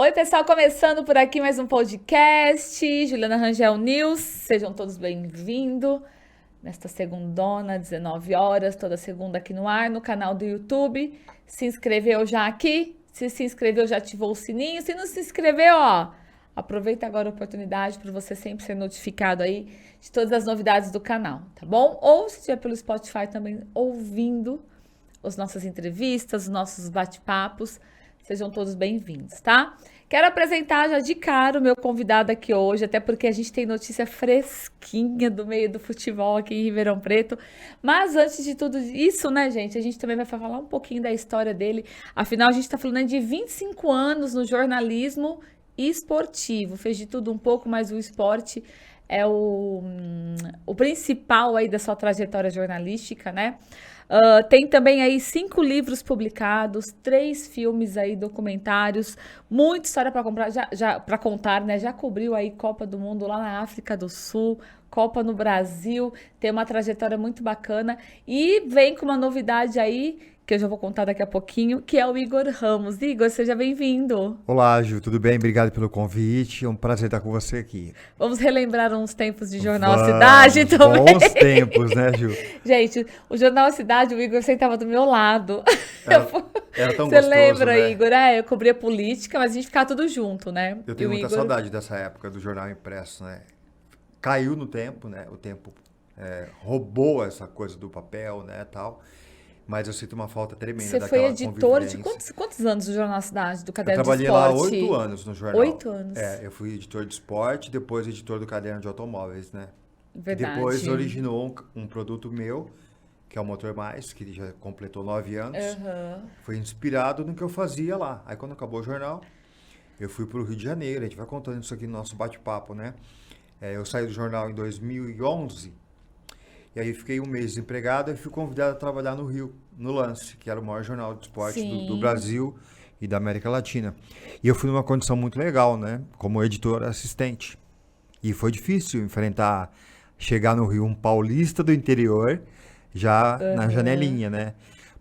Oi, pessoal, começando por aqui mais um podcast, Juliana Rangel News, sejam todos bem-vindos nesta segundona, 19 horas, toda segunda aqui no ar, no canal do YouTube. Se inscreveu já aqui? Se inscreveu, já ativou o sininho. Se não se inscreveu, ó, aproveita agora a oportunidade para você sempre ser notificado aí de todas as novidades do canal, tá bom? Ou se estiver pelo Spotify também ouvindo as nossas entrevistas, os nossos bate-papos. Sejam todos bem-vindos, tá? Quero apresentar já de cara o meu convidado aqui hoje, até porque a gente tem notícia fresquinha do meio do futebol aqui em Ribeirão Preto. Mas antes de tudo isso, né, gente, a gente também vai falar um pouquinho da história dele. Afinal, a gente está falando de 25 anos no jornalismo esportivo. Fez de tudo um pouco, mas o esporte é o principal aí da sua trajetória jornalística, né? Tem também aí 5 livros publicados, 3 filmes aí, documentários, muita história para comprar, para contar, né? Já cobriu aí Copa do Mundo lá na África do Sul, Copa no Brasil, tem uma trajetória muito bacana e vem com uma novidade aí, que eu já vou contar daqui a pouquinho, que é o Igor Ramos. Igor, seja bem-vindo. Olá, Ju, tudo bem? Obrigado pelo convite. É um prazer estar com você aqui. Vamos relembrar uns tempos de Jornal A Cidade também. Bons tempos, né, Ju? Gente, o Jornal A Cidade, o Igor sentava do meu lado. Era tão Você gostoso, lembra, né? Igor? Eu cobria política, mas a gente ficava tudo junto, né? Eu tenho E o muita Igor... saudade dessa época do jornal impresso, né? Caiu no tempo, né? O tempo roubou essa coisa do papel, né, tal. Mas eu sinto uma falta tremenda Você foi daquela editor de convivência. quantos anos do Jornal A Cidade, do Eu Caderno de trabalhei Esporte? lá 8 anos no jornal. 8 anos. Eu fui editor de esporte, depois editor do Caderno de Automóveis, né? Verdade. E depois originou um produto meu, que é o Motor Mais, que já completou 9 anos. Uhum. Foi inspirado no que eu fazia lá. Aí quando acabou o jornal, eu fui para o Rio de Janeiro. A gente vai contando isso aqui no nosso bate-papo, né? Eu saí do jornal em 2011. E aí fiquei um mês desempregado e fui convidado a trabalhar no Rio, no Lance, que era o maior jornal de esporte do Brasil e da América Latina. E eu fui numa condição muito legal, né? Como editor assistente. E foi difícil chegar no Rio, um paulista do interior, já na janelinha, né?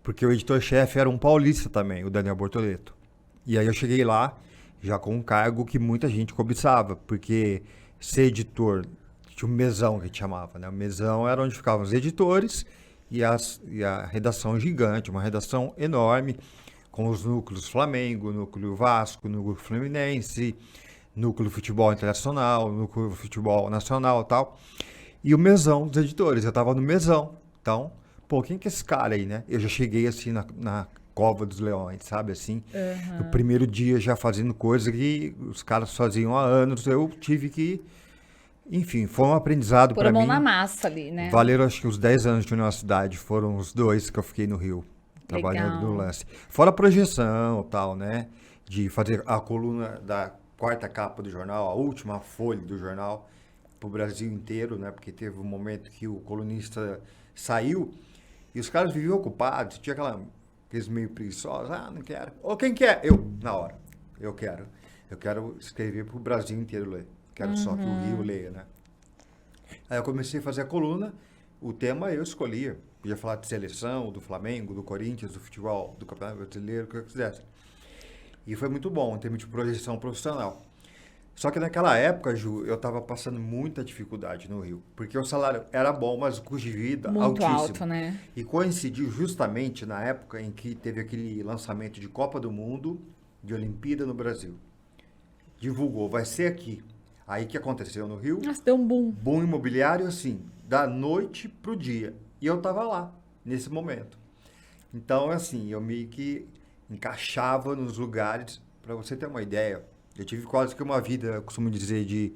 Porque o editor-chefe era um paulista também, o Daniel Bortoleto. E aí eu cheguei lá já com um cargo que muita gente cobiçava, porque ser editor, tinha um mesão que a gente chamava, né? O mesão era onde ficavam os editores e a redação gigante, uma redação enorme, com os núcleos Flamengo, núcleo Vasco, núcleo Fluminense, núcleo Futebol Internacional, núcleo Futebol Nacional e tal. E o mesão dos editores, eu tava no mesão. Então, pô, quem que é esse cara aí, né? Eu já cheguei assim na Cova dos Leões, sabe assim? No primeiro dia já fazendo coisa que os caras faziam há anos, eu tive que... Enfim, foi um aprendizado para mim. Pôr a mão na massa ali, né? Valeram, acho que os 10 anos de universidade, foram os 2 que eu fiquei no Rio, trabalhando no Lance. Fora a projeção e tal, né? De fazer a coluna da quarta capa do jornal, a última folha do jornal, para o Brasil inteiro, né? Porque teve um momento que o colunista saiu e os caras viviam ocupados, tinha aqueles meio preguiçosos, não quero. Ou quem quer? Eu, na hora. Eu quero escrever para o Brasil inteiro ler. Quero só que o Rio leia, né? Aí eu comecei a fazer a coluna, o tema eu escolhia. Podia falar de seleção, do Flamengo, do Corinthians, do futebol, do Campeonato Brasileiro, o que eu quisesse. E foi muito bom em termos de projeção profissional. Só que naquela época, Ju, eu estava passando muita dificuldade no Rio. Porque o salário era bom, mas o custo de vida muito altíssimo. alto, né? E coincidiu justamente na época em que teve aquele lançamento de Copa do Mundo, de Olimpíada no Brasil. Divulgou, vai ser aqui. Aí o que aconteceu no Rio? Nossa, deu um boom. Boom imobiliário, assim, da noite pro dia. E eu tava lá, nesse momento. Então, assim, eu meio que encaixava nos lugares. Para você ter uma ideia, eu tive quase que uma vida, eu costumo dizer, de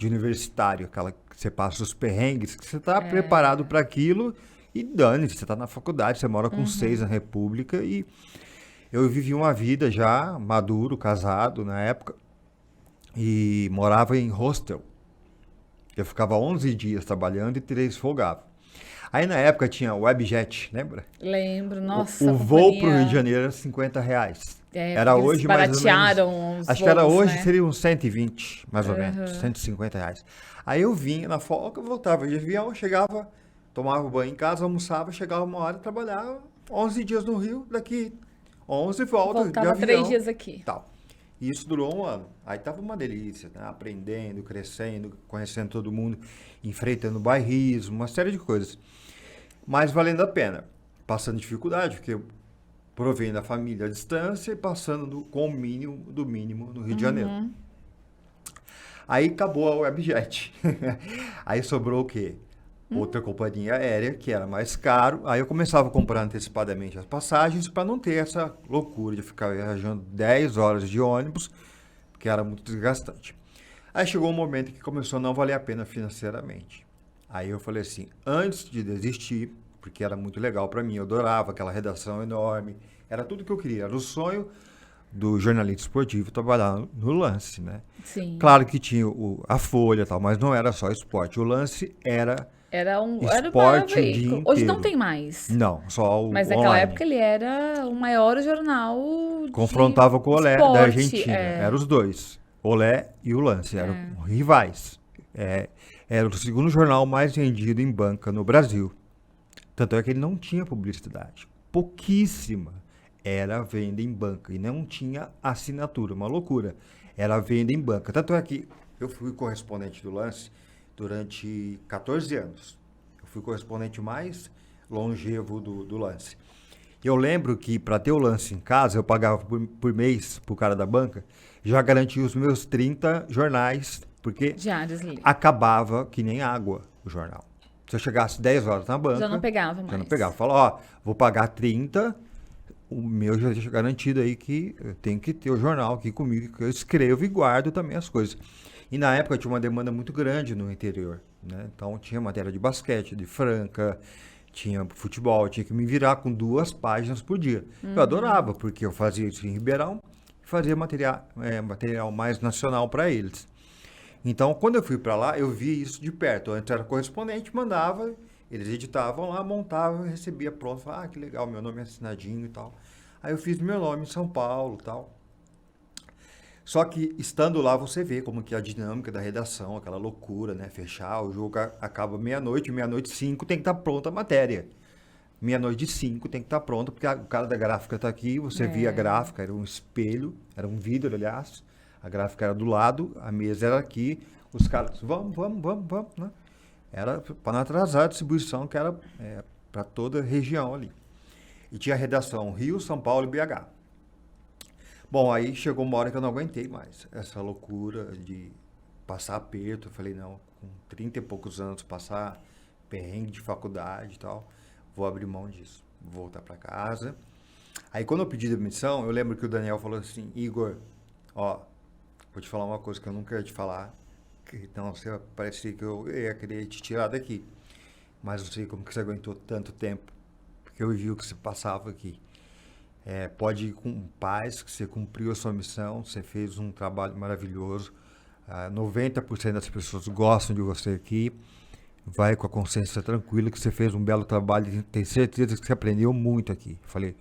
universitário. Aquela que você passa os perrengues, que você tá preparado para aquilo e dane-se. Você tá na faculdade, você mora com 6 na República. E eu vivi uma vida já maduro, casado na época. E morava em hostel. Eu ficava 11 dias trabalhando e 3 folgava. Aí na época tinha Webjet, lembra? Lembro, nossa. O voo para o Rio de Janeiro era R$ 50. Era hoje mais ou menos. Acho que era hoje, né? Seria uns 120, mais ou menos, R$ 150. Aí eu vinha na folga, voltava de avião, chegava, tomava banho em casa, almoçava, chegava uma hora e trabalhava 11 dias no Rio, daqui 11 volta de avião. Voltava 3 dias aqui. Tal. E isso durou um ano. Aí tava uma delícia, né? Aprendendo, crescendo, conhecendo todo mundo, enfrentando bairrismo, uma série de coisas. Mas valendo a pena. Passando dificuldade, porque eu provei da família à distância e passando com o mínimo do mínimo no Rio de Janeiro. Aí acabou a Webjet. Aí sobrou o quê? Outra companhia aérea, que era mais caro. Aí eu começava a comprar antecipadamente as passagens para não ter essa loucura de ficar viajando 10 horas de ônibus, que era muito desgastante. Aí chegou um momento que começou a não valer a pena financeiramente. Aí eu falei assim, antes de desistir, porque era muito legal para mim, eu adorava aquela redação enorme, era tudo que eu queria, era o sonho do jornalista esportivo trabalhar no Lance, né? Sim. Claro que tinha a Folha e tal, mas não era só esporte. O Lance era Era o esporte maior o dia veículo. Hoje não inteiro. tem mais. Não, só o Mas naquela online. época ele era o maior jornal Confrontava com o Olé esporte, da Argentina. Eram os dois. Olé e o Lance. Eram rivais. Era o segundo jornal mais vendido em banca no Brasil. Tanto é que ele não tinha publicidade. Pouquíssima era venda em banca. E não tinha assinatura. Uma loucura. Era venda em banca. Tanto é que eu fui correspondente do Lance durante 14 anos. Eu fui correspondente mais longevo do Lance. Eu lembro que para ter o Lance em casa, eu pagava por mês pro cara da banca, já garantia os meus 30 jornais, porque diários ali. acabava que nem água o jornal. Se eu chegasse 10 horas na banca, Já não pegava mais. já não pegava. Falava, ó, vou pagar 30, o meu já deixa garantido aí que eu tenho que ter o jornal aqui comigo, que eu escrevo e guardo também as coisas. E na época tinha uma demanda muito grande no interior, né? Então tinha matéria de basquete, de Franca, tinha futebol, tinha que me virar com 2 páginas por dia. Eu adorava, porque eu fazia isso em Ribeirão e fazia material mais nacional para eles. Então, quando eu fui para lá, eu vi isso de perto. Eu antes era correspondente, mandava, eles editavam lá, montavam, eu recebia pronto. Falava, que legal, meu nome é assinadinho e tal. Aí eu fiz meu nome em São Paulo e tal. Só que, estando lá, você vê como que a dinâmica da redação, aquela loucura, né? Fechar, o jogo acaba meia-noite 5 tem que estar pronta a matéria. 5 tem que estar pronta, porque o cara da gráfica está aqui, você via a gráfica, era um espelho, era um vidro, aliás. A gráfica era do lado, a mesa era aqui, os caras, vamos, né? Era para não atrasar a distribuição, que era para toda a região ali. E tinha a redação Rio, São Paulo e BH. Bom, aí chegou uma hora que eu não aguentei mais essa loucura de passar aperto. Eu falei, não, com 30 e poucos anos, passar perrengue de faculdade e tal, vou abrir mão disso, vou voltar para casa. Aí quando eu pedi demissão, eu lembro que o Daniel falou assim, Igor, ó, vou te falar uma coisa que eu nunca ia te falar, então você parecia que eu ia querer te tirar daqui, mas não sei como que você aguentou tanto tempo, porque eu vi o que você passava aqui. Pode ir com paz, que você cumpriu a sua missão, você fez um trabalho maravilhoso, 90% das pessoas gostam de você aqui, vai com a consciência tranquila que você fez um belo trabalho, tenho certeza que você aprendeu muito aqui. Falei,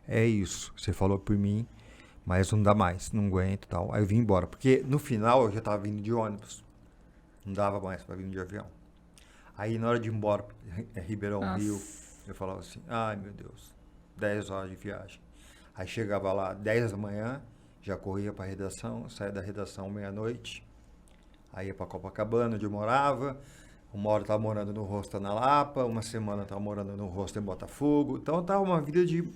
é isso, você falou por mim, mas não dá mais, não aguento e tal. Aí eu vim embora, porque no final eu já estava vindo de ônibus, não dava mais para vir de avião. Aí na hora de ir embora, Ribeirão, Rio, eu falava assim, ai meu Deus, 10 horas de viagem. Aí chegava lá 10 da manhã, já corria para a redação, saía da redação meia-noite, aí ia para Copacabana, onde eu morava, uma hora estava morando no Rosto na Lapa, uma semana estava morando no Rosto em Botafogo, então estava uma vida de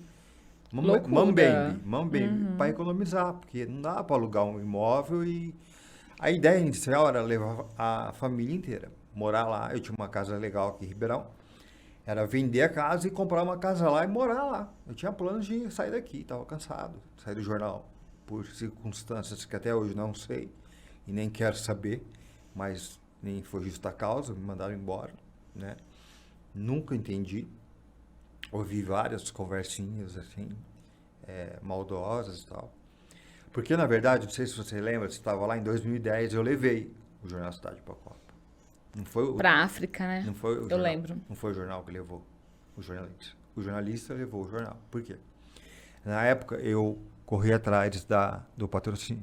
mambembe, para economizar, porque não dava para alugar um imóvel e a ideia inicial era levar a família inteira, morar lá. Eu tinha uma casa legal aqui em Ribeirão, era vender a casa e comprar uma casa lá e morar lá. Eu tinha planos de sair daqui, estava cansado, sair do jornal, por circunstâncias que até hoje não sei e nem quero saber, mas nem foi justa causa, me mandaram embora, né? Nunca entendi. Ouvi várias conversinhas assim, maldosas e tal. Porque, na verdade, não sei se você lembra, você estava lá em 2010, eu levei o Jornal Cidade para a Copa. Não foi Pra África, né? Não foi o Eu jornal, lembro. Não foi o jornal que levou o jornalista. O jornalista levou o jornal. Por quê? Na época, eu corri atrás do patrocínio.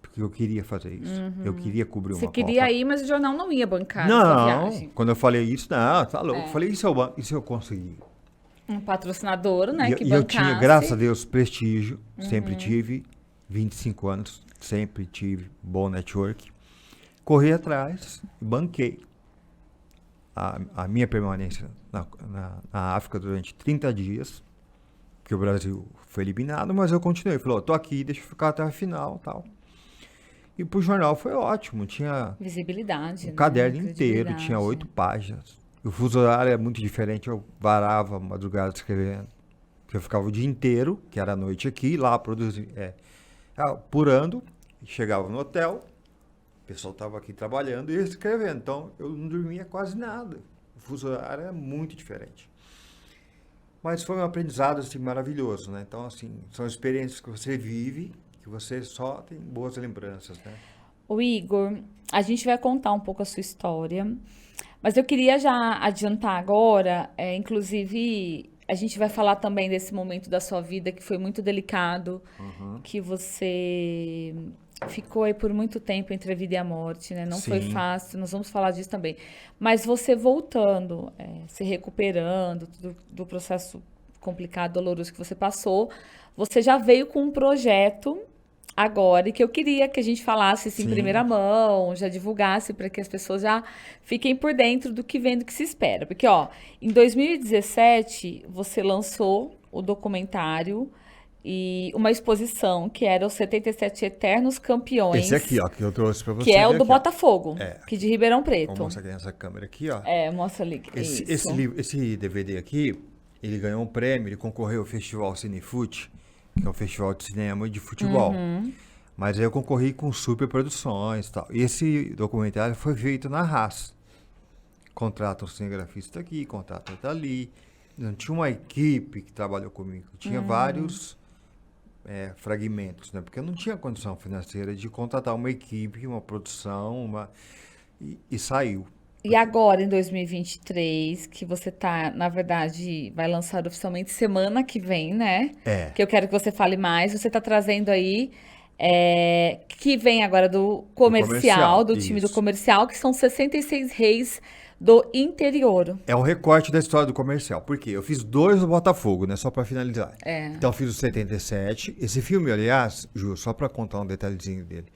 Porque eu queria fazer isso. Eu queria cobrir uma Você Copa. queria ir, mas o jornal não ia bancar a sua viagem. Não, quando eu falei isso, não, tá louco. Eu falei, e se eu conseguir? Um patrocinador, né, que E eu bancasse. tinha, graças a Deus, prestígio, sempre tive. 25 anos, sempre tive bom network. Corri atrás, banquei a minha permanência na África durante 30 dias, que o Brasil foi eliminado, mas eu continuei. Falei, tô aqui, deixa eu ficar até a final, tal. E pro jornal foi ótimo, tinha Visibilidade, um né? caderno inteiro, Credibilidade. tinha 8 páginas. O fuso horário é muito diferente, eu varava a madrugada escrevendo. Eu ficava o dia inteiro, que era a noite aqui, lá apurando, chegava no hotel, o pessoal estava aqui trabalhando e eu escrevendo, então eu não dormia quase nada. O fuso horário é muito diferente. Mas foi um aprendizado assim, maravilhoso, né? Então, assim, são experiências que você vive, que você só tem boas lembranças, né? O Igor, a gente vai contar um pouco a sua história, mas eu queria já adiantar agora, inclusive, a gente vai falar também desse momento da sua vida que foi muito delicado, que você ficou aí por muito tempo entre a vida e a morte, né? Não foi Sim. fácil, nós vamos falar disso também. Mas você voltando, se recuperando do processo complicado, doloroso que você passou, você já veio com um projeto agora, e que eu queria que a gente falasse isso em Sim. primeira mão, já divulgasse para que as pessoas já fiquem por dentro do que vem, do que se espera. Porque, ó, em 2017, você lançou o documentário e uma exposição que era os 77 Eternos Campeões, Esse aqui, ó, que eu trouxe pra você. que é o ver do aqui, ó. Botafogo, aqui de Ribeirão Vou Preto. mostrar aqui nessa câmera aqui, ó. Mostra ali. Esse DVD aqui, ele ganhou um prêmio, ele concorreu ao Festival Cinefute, que é um festival de cinema e de futebol. Mas aí eu concorri com super produções e tal. E esse documentário foi feito na Haas. Contrata um cinegrafista aqui, contrata outro ali. Não tinha uma equipe que trabalhou comigo. Tinha vários fragmentos, né? Porque eu não tinha condição financeira de contratar uma equipe, uma produção, e saiu. E agora, em 2023, que você tá, na verdade, vai lançar oficialmente semana que vem, né? É. Que eu quero que você fale mais. Você tá trazendo aí, que vem agora do comercial, do time do isso. comercial, que são 66 reis do interior. É um recorte da história do comercial. Por quê? Eu fiz 2 do Botafogo, né? Só pra finalizar. Então eu fiz o 77. Esse filme, aliás, Ju, só pra contar um detalhezinho dele.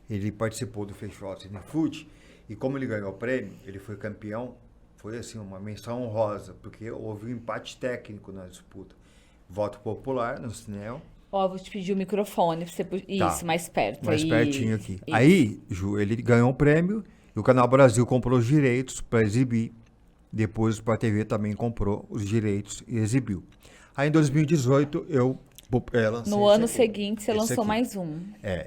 Ele participou do Festival Cinefute e como ele ganhou o prêmio, ele foi campeão. Foi assim, uma menção honrosa, porque houve um empate técnico na disputa. Voto popular no cinema. Ó, vou te pedir o microfone pra você... Isso, mais perto. Mais aí. pertinho aqui. Isso. Aí, Ju, ele ganhou um prêmio e o Canal Brasil comprou os direitos para exibir. Depois o Sport TV também comprou os direitos e exibiu. Aí em 2018 eu lancei. No ano seguinte você lançou mais um.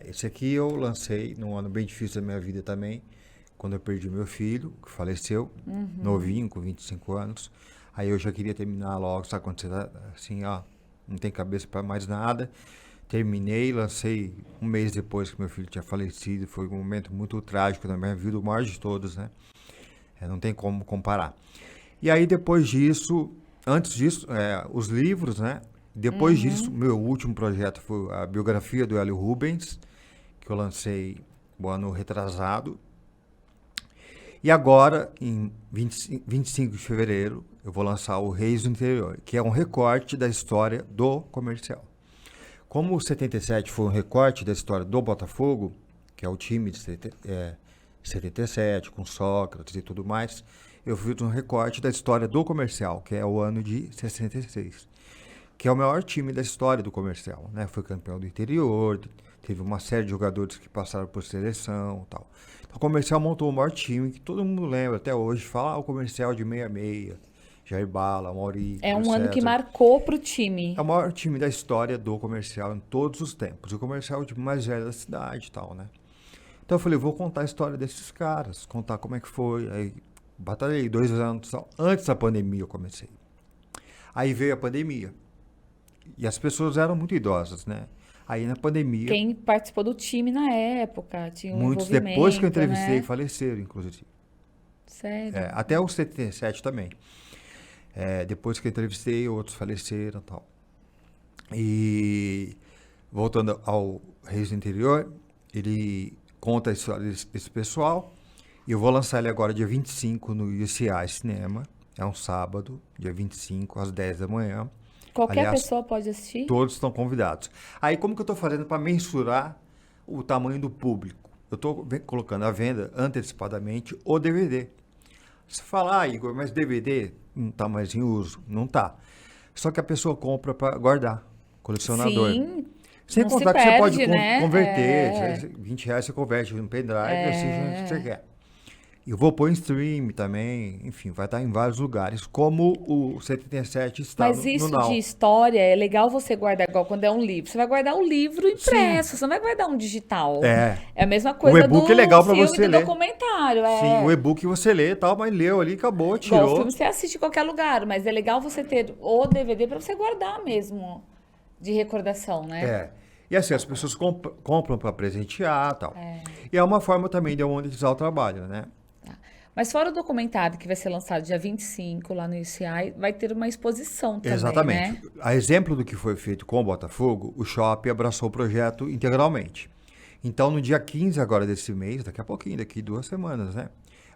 Esse aqui eu lancei num ano bem difícil da minha vida também, quando eu perdi meu filho, que faleceu, novinho, com 25 anos. Aí eu já queria terminar logo, sabe quando você tá assim, ó, não tem cabeça para mais nada. Terminei, lancei um mês depois que meu filho tinha falecido. Foi um momento muito trágico na minha vida, o maior de todos, né? Não tem como comparar. E aí depois disso, antes disso, os livros, né? Depois disso, meu último projeto foi a biografia do Hélio Rubens, que eu lancei no ano retrasado. E agora, em 25 de fevereiro, eu vou lançar o Reis do Interior, que é um recorte da história do comercial. Como o 77 foi um recorte da história do Botafogo, que é o time de 77, com Sócrates e tudo mais, eu fiz um recorte da história do comercial, que é o ano de 66, que é o maior time da história do comercial, né? Foi campeão do interior, teve uma série de jogadores que passaram por seleção e tal. Então, o comercial montou o maior time, que todo mundo lembra até hoje, fala o comercial de 66, Jair Bala, Mauri, É um César. ano que marcou pro time. É o maior time da história do comercial em todos os tempos. O comercial é o time mais velho da cidade e tal, né? Então eu falei, vou contar a história desses caras, contar como é que foi. Aí batalhei 2 anos, antes da pandemia eu comecei. Aí veio a pandemia. E as pessoas eram muito idosas, né? Aí na pandemia... Quem participou do time na época, tinha um muitos envolvimento, depois que eu entrevistei né? faleceram, inclusive. Sério? Até os 77 também. Depois que eu entrevistei, outros faleceram e tal. E voltando ao Reis do Interior, ele conta a história desse pessoal. E eu vou lançar ele agora dia 25 no UCI Cinema. É um sábado, dia 25, às 10 da manhã. Qualquer Aliás, pessoa pode assistir? todos estão convidados. Aí, como que eu estou fazendo para mensurar o tamanho do público? Eu estou colocando à venda antecipadamente o DVD. Você fala, Igor, mas DVD não está mais em uso? Não está. Só que a pessoa compra para guardar, colecionador. Sim, Sem não se contar que você pode perde, né? converter, R$ 20 você converte no pendrive, assim o que você quer. Eu vou pôr em stream também, enfim, vai estar em vários lugares, como o 77 está Mas no isso de Now. história é legal você guardar igual quando é um livro. Você vai guardar o livro impresso, você não vai guardar um digital. É. É a mesma O coisa e-book do é legal para filme você do ler. documentário. Sim, o e-book você lê e tal, mas leu ali, acabou, Igual o tirou. filme você assiste em qualquer lugar, mas é legal você ter o DVD para você guardar mesmo de recordação, né? É. E assim, as pessoas compram para presentear e tal. E é uma forma também de eu monetizar o trabalho, né? Mas fora o documentário que vai ser lançado dia 25 lá no UCI, vai ter uma exposição também, Exatamente. né? A exemplo do que foi feito com o Botafogo, o Shopping abraçou o projeto integralmente. Então, no dia 15 agora desse mês, daqui a pouquinho, daqui 2 semanas, né?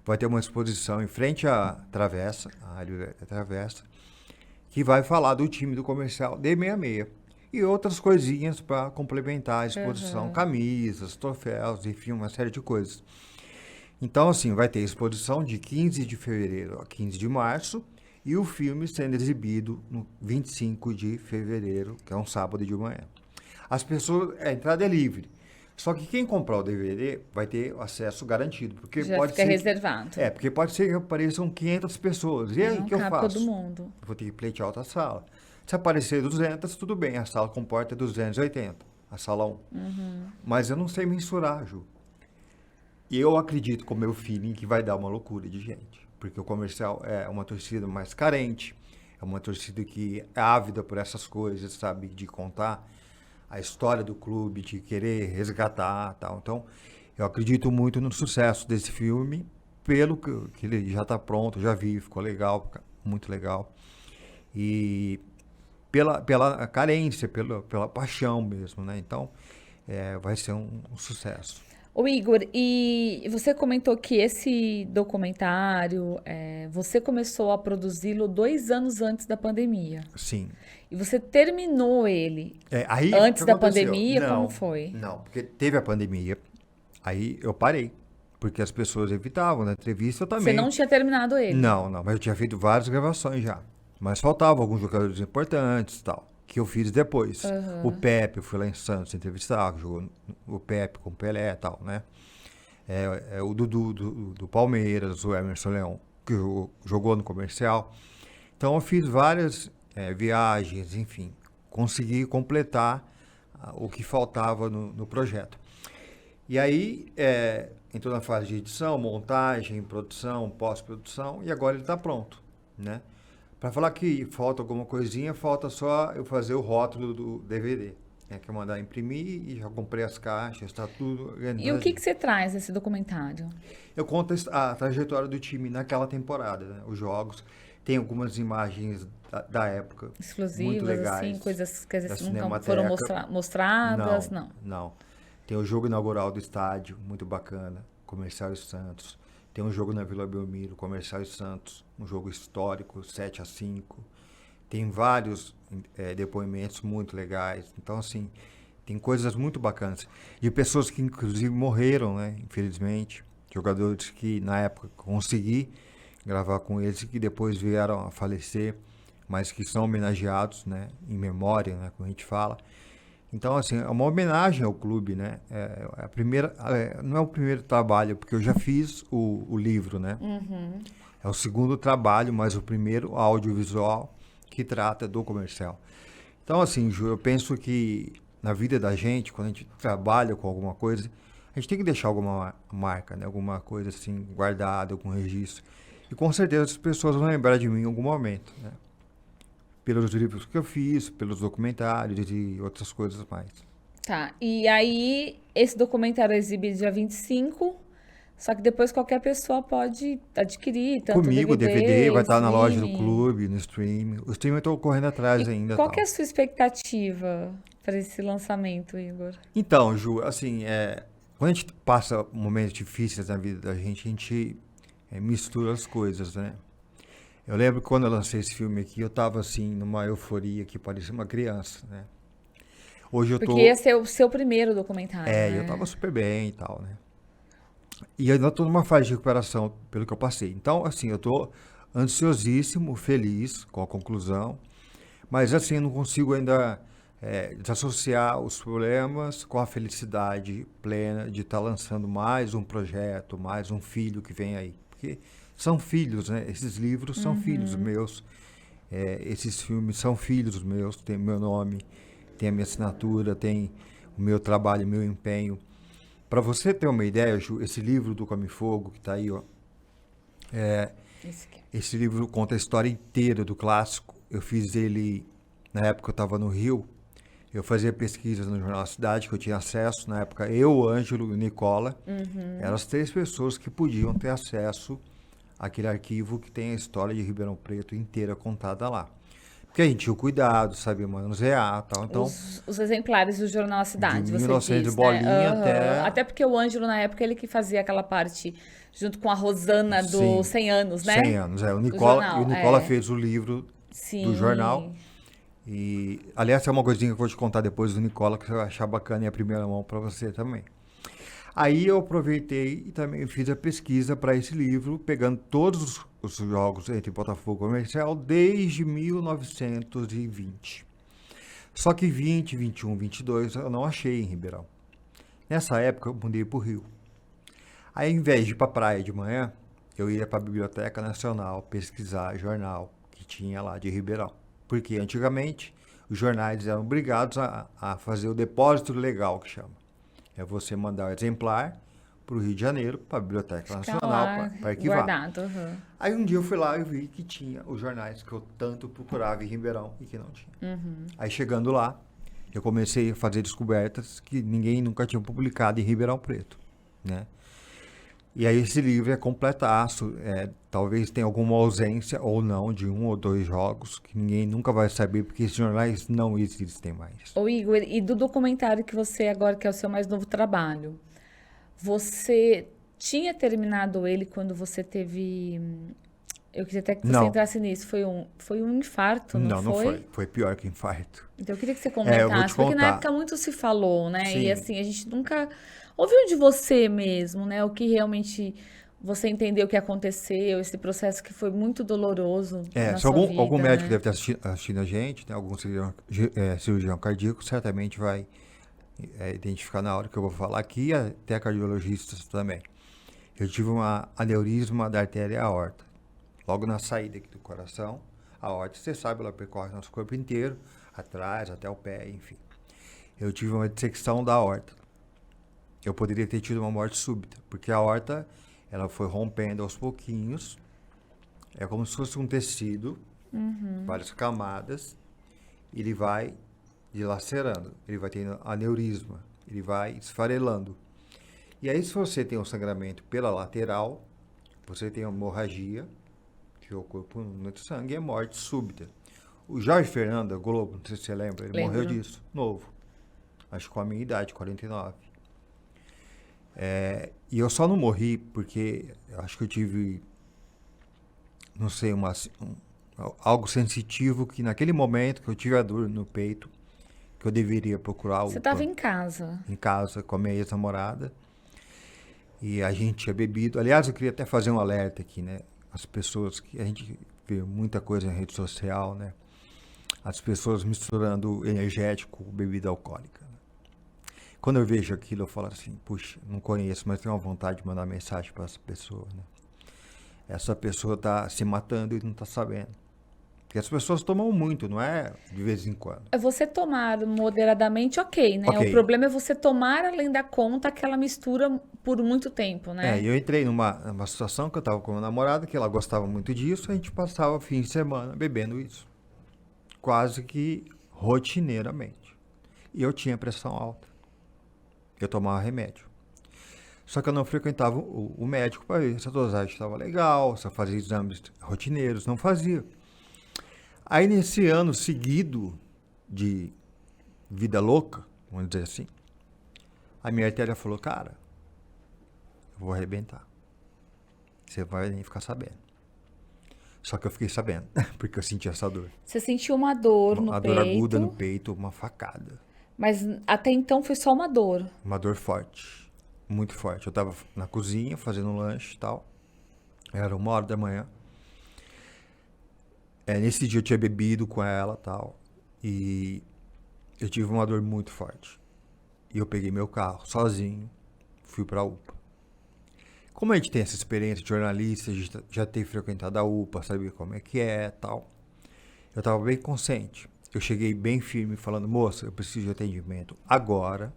Vai ter uma exposição em frente à Travessa, a área da Travessa, que vai falar do time do comercial D66 e outras coisinhas para complementar a exposição, camisas, troféus, enfim, uma série de coisas. Então, assim, vai ter exposição de 15 de fevereiro a 15 de março e o filme sendo exibido no 25 de fevereiro, que é um sábado de manhã. As pessoas, a entrada é livre. Só que quem comprar o DVD vai ter acesso garantido, porque Já pode fica ser reservado. porque pode ser que apareçam 500 pessoas. E aí, Não o que eu cabe faço? todo mundo. Vou ter que pleitear outra sala. Se aparecer 200, tudo bem, a sala comporta 280, a sala 1. Mas eu não sei mensurar, Ju. E eu acredito com o meu feeling que vai dar uma loucura de gente. Porque o comercial é uma torcida mais carente, é uma torcida que é ávida por essas coisas, sabe? De contar a história do clube, de querer resgatar e tal. Então, eu acredito muito no sucesso desse filme, pelo que ele já está pronto, já vi, ficou legal, muito legal. E pela carência, pela paixão mesmo, né? Então, vai ser um sucesso. Ô Igor, e você comentou que esse documentário, você começou a produzi-lo 2 anos antes da pandemia. Sim. E você terminou ele Aí, antes o que da aconteceu? pandemia? Não, Como foi? Não, porque teve a pandemia, aí eu parei, porque as pessoas evitavam, na entrevista eu Você também. não tinha terminado ele? Não, mas eu tinha feito várias gravações já. Mas faltavam alguns jogadores importantes e tal, que eu fiz depois. O Pepe, eu fui lá em Santos entrevistar, jogou o Pepe com o Pelé e tal, né? O Dudu do Palmeiras, o Emerson Leão, que jogou no comercial. Então eu fiz várias viagens, enfim, consegui completar o que faltava no projeto. E aí entrou na fase de edição, montagem, produção, pós-produção, e agora ele está pronto, né? Para falar que falta alguma coisinha, falta só eu fazer o rótulo do DVD, que eu mandar imprimir e já comprei as caixas, está tudo organizado. E o que você traz nesse documentário? Eu conto a trajetória do time naquela temporada, né? Os jogos. Tem algumas imagens da época muito Exclusivas, legais. assim, coisas que às vezes da nunca foram Cinemateca. mostradas? Não. Não. Tem o jogo inaugural do estádio, muito bacana, Comercial e Santos. Tem um jogo na Vila Belmiro, Comercial e Santos, um jogo histórico, 7-5. Tem vários depoimentos muito legais. Então, assim, tem coisas muito bacanas. E pessoas que, inclusive, morreram, né? Infelizmente. Jogadores que, na época, consegui gravar com eles e que depois vieram a falecer, mas que são homenageados, né? Em memória, né? Como a gente fala. Então, assim, é uma homenagem ao clube, né? A primeira, não é o primeiro trabalho, porque eu já fiz o livro, né? É o segundo trabalho, mas o primeiro audiovisual que trata do comercial. Então, assim, Ju, eu penso que na vida da gente, quando a gente trabalha com alguma coisa, a gente tem que deixar alguma marca, né? Alguma coisa assim, guardada, algum registro. E com certeza as pessoas vão lembrar de mim em algum momento, né? Pelos livros que eu fiz, pelos documentários e outras coisas mais. Tá, e aí esse documentário é exibido dia 25, só que depois qualquer pessoa pode adquirir, tanto Comigo, o DVD vai estar na loja do streaming. clube, no streaming. O streaming eu estou correndo atrás ainda. Qual Tal. que é a sua expectativa para esse lançamento, Igor? Então, Ju, assim, quando a gente passa momentos difíceis na vida da gente mistura as coisas, né? Eu lembro que quando eu lancei esse filme aqui, eu tava assim, numa euforia que parecia uma criança, né? Hoje eu Porque ia tô. ser o seu primeiro documentário, Eu tava né? super bem e tal, né? E ainda tô numa fase de recuperação pelo que eu passei. Então, assim, eu tô ansiosíssimo, feliz com a conclusão, mas assim, eu não consigo ainda desassociar os problemas com a felicidade plena de estar lançando mais um projeto, mais um filho que vem aí. Porque são filhos, né? Esses livros são filhos Uhum. meus, esses filmes são filhos meus, tem meu nome, tem a minha assinatura, tem o meu trabalho, o meu empenho. Para você ter uma ideia, Ju, esse livro do Come Fogo, que está aí, ó, Isso aqui. esse livro conta a história inteira do clássico. Eu fiz ele na época que eu estava no Rio. Eu fazia pesquisas no Jornal Cidade, que eu tinha acesso. Na época, eu, o Ângelo e o Nicola eram Uhum. as três pessoas que podiam ter acesso àquele arquivo que tem a história de Ribeirão Preto inteira contada lá. Porque a gente tinha o cuidado, sabia manusear e tal. Então, Os exemplares do Jornal A de Cidade, você 1900 e diz, né? bolinha Aham. até. Até porque o Ângelo, na época, ele que fazia aquela parte junto com a Rosana do Sim, 100 anos, 100 né? anos. O Do Nicola, e o jornal, Nicola fez o livro do jornal. Sim. E, aliás, é uma coisinha que eu vou te contar depois do Nicola, que você vai achar bacana em a primeira mão para você também. Aí eu aproveitei e também fiz a pesquisa para esse livro, pegando todos os jogos entre Botafogo e Comercial desde 1920. Só que 20, 21, 22 eu não achei em Ribeirão. Nessa época eu mudei para o Rio. Aí, ao invés de ir para a praia de manhã, eu ia para a Biblioteca Nacional pesquisar jornal que tinha lá de Ribeirão. Porque antigamente os jornais eram obrigados a fazer o depósito legal, que chama. É você mandar o exemplar para o Rio de Janeiro, para a Biblioteca Fica Nacional, lá para arquivar. guardado. Aham. Aí um dia eu fui lá e vi que tinha os jornais que eu tanto procurava em Ribeirão e que não tinha. Uhum. Aí chegando lá, eu comecei a fazer descobertas que ninguém nunca tinha publicado em Ribeirão Preto, né? E aí esse livro é completaço, talvez tenha alguma ausência ou não de um ou dois jogos que ninguém nunca vai saber porque esses jornais não existem mais. Ô Igor, e do documentário que você agora, que é o seu mais novo trabalho, você tinha terminado ele quando você teve. Eu queria até que você Não, entrasse nisso. Foi um infarto, não não foi. foi? Foi pior que infarto. Então eu queria que você Eu vou te comentasse, porque na contar. época muito se falou, né? E Sim, assim, a gente nunca ouviu de você mesmo, né? O que realmente você entendeu que aconteceu, esse processo que foi muito doloroso na se sua algum vida, médico né? deve estar assistindo a gente, né, algum cirurgião cardíaco, certamente vai identificar na hora que eu vou falar aqui, até cardiologistas também. Eu tive um aneurisma da artéria aorta. Logo na saída aqui do coração, a aorta, você sabe, ela percorre nosso corpo inteiro, atrás, até o pé, enfim. Eu tive uma dissecção da aorta. Eu poderia ter tido uma morte súbita, porque a aorta, ela foi rompendo aos pouquinhos, é como se fosse um tecido, várias camadas, e ele vai dilacerando, ele vai tendo aneurisma, ele vai esfarelando. E aí, se você tem um sangramento pela lateral, você tem uma hemorragia, que o corpo não tem sangue, é morte súbita. O Jorge Fernando, da Globo, não sei se você lembra, ele morreu Lembro. disso, novo. Acho que com a minha idade, 49. E eu só não morri porque eu acho que eu tive, não sei, algo sensitivo que naquele momento que eu tive a dor no peito, que eu deveria procurar a Você estava UPA em casa. em casa com a minha ex-namorada. E a gente tinha bebido. Aliás, eu queria até fazer um alerta aqui, né? As pessoas que a gente vê muita coisa em rede social, né? As pessoas misturando energético com bebida alcoólica. Né? Quando eu vejo aquilo, eu falo assim, puxa, não conheço, mas tenho uma vontade de mandar mensagem para essa pessoa, né? Essa pessoa está se matando e não está sabendo. Porque as pessoas tomam muito, não é de vez em quando. É você tomar moderadamente, ok, né? Ok. O problema é você tomar além da conta aquela mistura por muito tempo, né? Eu entrei numa situação que eu estava com uma namorada, que ela gostava muito disso, a gente passava fim de semana bebendo isso. Quase que rotineiramente. E eu tinha pressão alta. Eu tomava remédio. Só que eu não frequentava o médico para ver se a dosagem estava legal, se eu fazia exames rotineiros, não fazia. Aí nesse ano seguido de vida louca, vamos dizer assim, a minha artéria falou, cara, eu vou arrebentar. Você vai nem ficar sabendo. Só que eu fiquei sabendo, porque eu senti essa dor. Você sentiu uma dor no Uma dor aguda no peito, peito, uma facada. mas até então foi só uma dor. Uma dor forte, muito forte. Eu tava na cozinha fazendo um lanche e tal. Era 1h da manhã. Nesse dia eu tinha bebido com ela e tal. E eu tive uma dor muito forte. E eu peguei meu carro sozinho, fui pra UPA. Como a gente tem essa experiência de jornalista, a gente já tem frequentado a UPA, sabia como é que é e tal. Eu tava bem consciente. Eu cheguei bem firme falando, moça, eu preciso de atendimento agora,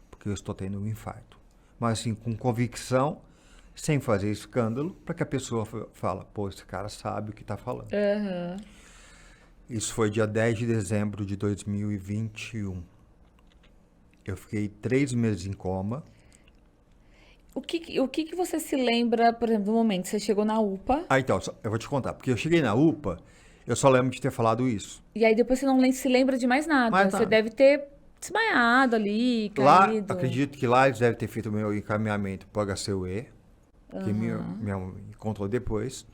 porque eu estou tendo um infarto. Mas assim, com convicção, sem fazer escândalo, para que a pessoa fala, pô, esse cara sabe o que tá falando. Aham. Isso foi dia 10 de dezembro de 2021. Eu fiquei 3 meses em coma. O que você se lembra, por exemplo, do momento que você chegou na UPA, Então, eu vou te contar, porque eu cheguei na UPA, eu só lembro de ter falado isso. e aí depois você não se lembra de mais nada. Mas Você nada. deve ter desmaiado ali, Lá, caído. acredito que lá eles devem ter feito o meu encaminhamento para o HCUE, que minha mãe me contou depois.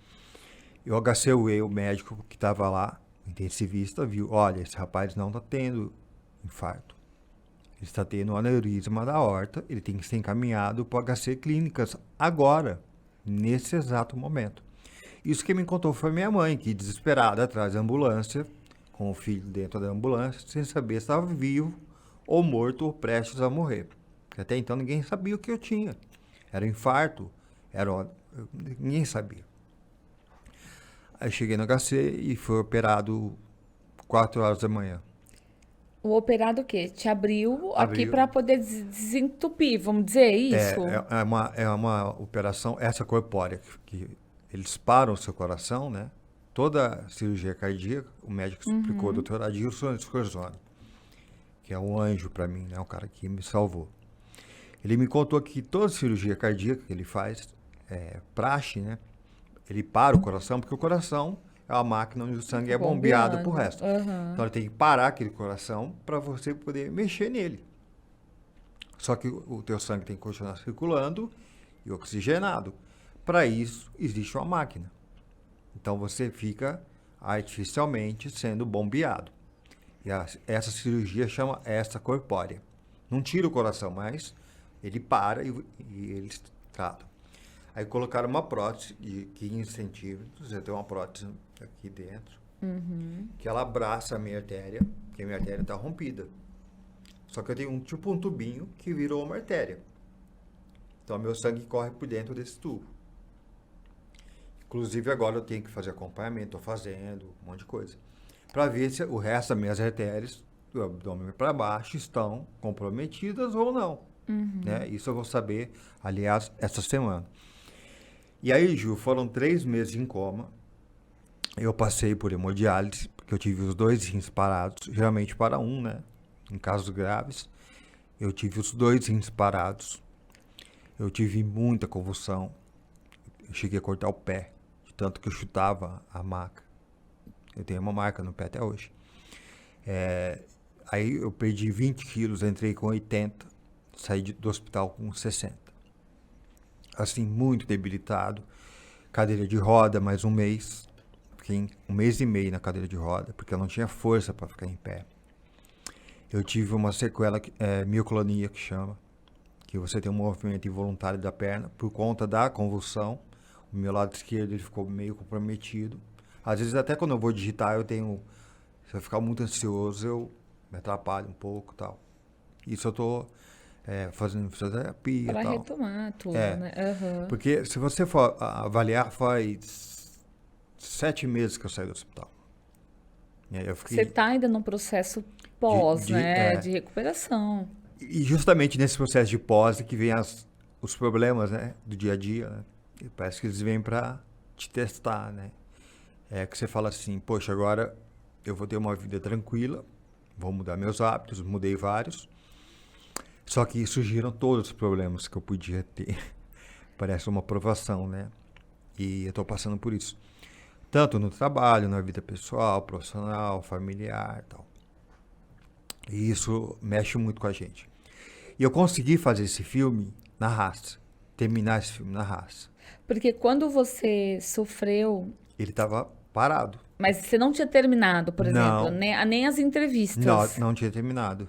E o HCUE, o médico que estava lá, intensivista, viu, olha, esse rapaz não está tendo infarto. Ele está tendo um aneurisma da aorta, ele tem que ser encaminhado para o HC Clínicas agora, nesse exato momento. Isso que me contou foi minha mãe, que desesperada atrás da ambulância, com o filho dentro da ambulância, sem saber se estava vivo ou morto ou prestes a morrer. Porque até então ninguém sabia o que eu tinha. Era infarto, ninguém sabia. Aí cheguei no HC e fui operado 4h da manhã. O operado o quê? Te abriu aqui Abriu. para poder desentupir, vamos dizer isso? É uma operação, essa corpórea, que eles param o seu coração, né? Toda cirurgia cardíaca, o médico explicou, o doutor Adilson Scorzoni, que é um anjo para mim, né? Um cara que me salvou. Ele me contou que toda cirurgia cardíaca que ele faz, praxe, né? Ele para o coração, porque o coração é uma máquina onde o sangue é bombeado pro resto. Aham. Então ele tem que parar aquele coração para você poder mexer nele. Só que o teu sangue tem que continuar circulando e oxigenado. Para isso, existe uma máquina. Então você fica artificialmente sendo bombeado. E essa cirurgia chama extracorpórea. Não tira o coração, mas ele para e eles tratam. Aí colocaram uma prótese de 15 centímetros, eu tenho uma prótese aqui dentro, que ela abraça a minha artéria, porque a minha artéria está rompida. Só que eu tenho um tubinho que virou uma artéria. Então meu sangue corre por dentro desse tubo. Inclusive agora eu tenho que fazer acompanhamento, estou fazendo um monte de coisa. Para ver se o resto das minhas artérias, do abdômen para baixo, estão comprometidas ou não. Né? Isso eu vou saber, aliás, essa semana. E aí, Ju, foram 3 meses em coma. Eu passei por hemodiálise, porque eu tive os 2 rins parados, geralmente para um, né? Em casos graves. Eu tive os 2 rins parados. Eu tive muita convulsão. Eu cheguei a cortar o pé, de tanto que eu chutava a maca. Eu tenho uma marca no pé até hoje. Aí eu perdi 20 quilos, entrei com 80, saí do hospital com 60. Assim, muito debilitado. Cadeira de roda, mais um mês. Fiquei 1 mês e meio na cadeira de roda, porque eu não tinha força para ficar em pé. Eu tive uma sequela, mioclonia, que chama, que você tem um movimento involuntário da perna por conta da convulsão. O meu lado esquerdo ele ficou meio comprometido. Às vezes, até quando eu vou digitar, se eu ficar muito ansioso, eu me atrapalho um pouco e tal. Isso eu tô fazendo fisioterapia e Para tal. retomar tudo, É. né? Aham. Porque se você for avaliar, faz 7 meses que eu saí do hospital. E aí eu Você fiquei... tá ainda num processo pós, de- né? é. De recuperação. E justamente nesse processo de pós que vem os problemas, né, do dia a dia, né? E parece que eles vêm para te testar, né? Que você fala assim, poxa, agora eu vou ter uma vida tranquila, vou mudar meus hábitos, mudei vários. Só que surgiram todos os problemas que eu podia ter. Parece uma provação, né? E eu tô passando por isso. Tanto no trabalho, na vida pessoal, profissional, familiar e tal. E isso mexe muito com a gente. E eu consegui fazer esse filme na raça. Terminar esse filme na raça. Porque quando você sofreu, Ele tava parado. Mas você não tinha terminado, por Não. exemplo, nem as entrevistas. Não tinha terminado.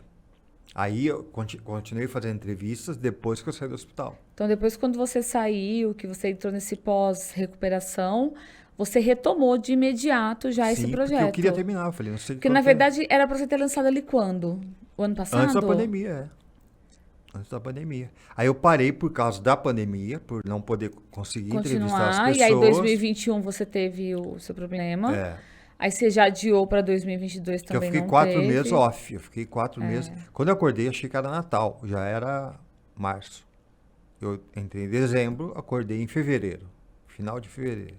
Aí eu continuei fazendo entrevistas depois que eu saí do hospital. Então, depois, quando você saiu, que você entrou nesse pós-recuperação, você retomou de imediato já esse Sim, projeto. porque eu queria terminar. Eu falei, não sei Porque, na verdade, era pra você ter lançado ali quando? O ano passado? antes da pandemia, Antes da pandemia. Aí eu parei por causa da pandemia, por não poder conseguir entrevistar as Continuar. pessoas. E aí, em 2021, você teve o seu problema. É, Aí, você já adiou pra 2022 que eu também, fiquei não 4 teve. meses off. Eu fiquei 4 meses. Quando eu acordei, achei que era Natal. Já era março. Eu entrei em dezembro, acordei em fevereiro. Final de fevereiro.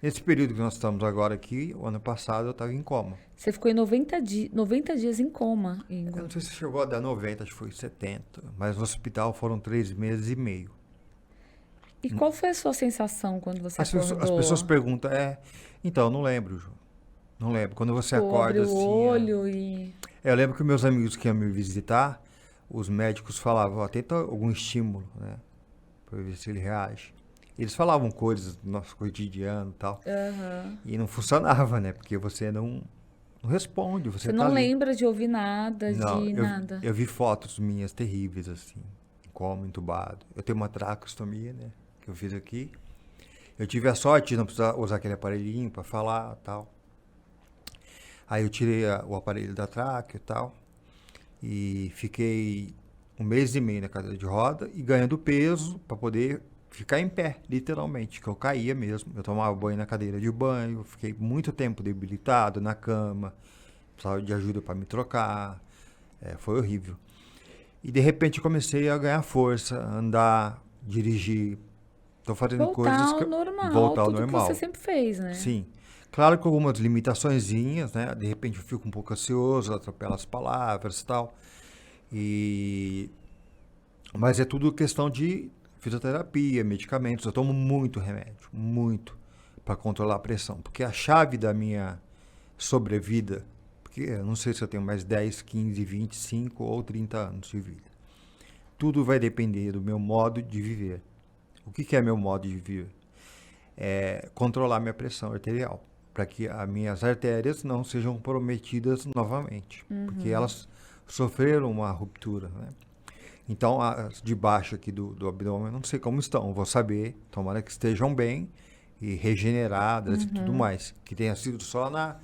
Nesse período que nós estamos agora aqui, o ano passado, eu estava em coma. Você ficou em 90 dias em coma, Eu Igor. não sei se chegou a dar 90, acho que foi 70. Mas no hospital foram 3 meses e meio. E qual foi a sua sensação quando você As acordou? pessoas perguntam, então, eu não lembro, Ju. Não lembro. Quando você Tu abre acorda o assim. olho e... Eu lembro que meus amigos que iam me visitar, os médicos falavam, tenta algum estímulo, né? Pra ver se ele reage. Eles falavam coisas do nosso cotidiano e tal. E não funcionava, né? Porque você não responde, você Você tá não ali. lembra de ouvir nada, Não, de nada. eu vi fotos minhas terríveis, assim, em coma, entubado. Eu tenho uma traqueostomia, né? Que eu fiz aqui. Eu tive a sorte de não precisar usar aquele aparelhinho pra falar e tal. Aí eu tirei o aparelho da tráquea e tal. E fiquei 1 mês e meio na cadeira de roda e ganhando peso pra poder ficar em pé, literalmente, que eu caía mesmo. Eu tomava banho na cadeira de banho, fiquei muito tempo debilitado na cama, precisava de ajuda para me trocar, foi horrível. E de repente eu comecei a ganhar força, andar, dirigir. Estou fazendo coisas que Voltar ao ao tudo normal. que você sempre fez, né? Sim. Claro que com algumas limitaçõezinhas, né? De repente eu fico um pouco ansioso, atropelo as palavras e tal. Mas é tudo questão de fisioterapia, medicamentos. Eu tomo muito remédio, muito, para controlar a pressão. Porque a chave da minha sobrevida, porque eu não sei se eu tenho mais 10, 15, 25 ou 30 anos de vida. Tudo vai depender do meu modo de viver. O que é meu modo de viver? É controlar minha pressão arterial, para que as minhas artérias não sejam comprometidas novamente, porque elas sofreram uma ruptura, né? Então, as de baixo aqui do abdômen, eu não sei como estão, vou saber, tomara que estejam bem e regeneradas e tudo mais, que tenha sido só na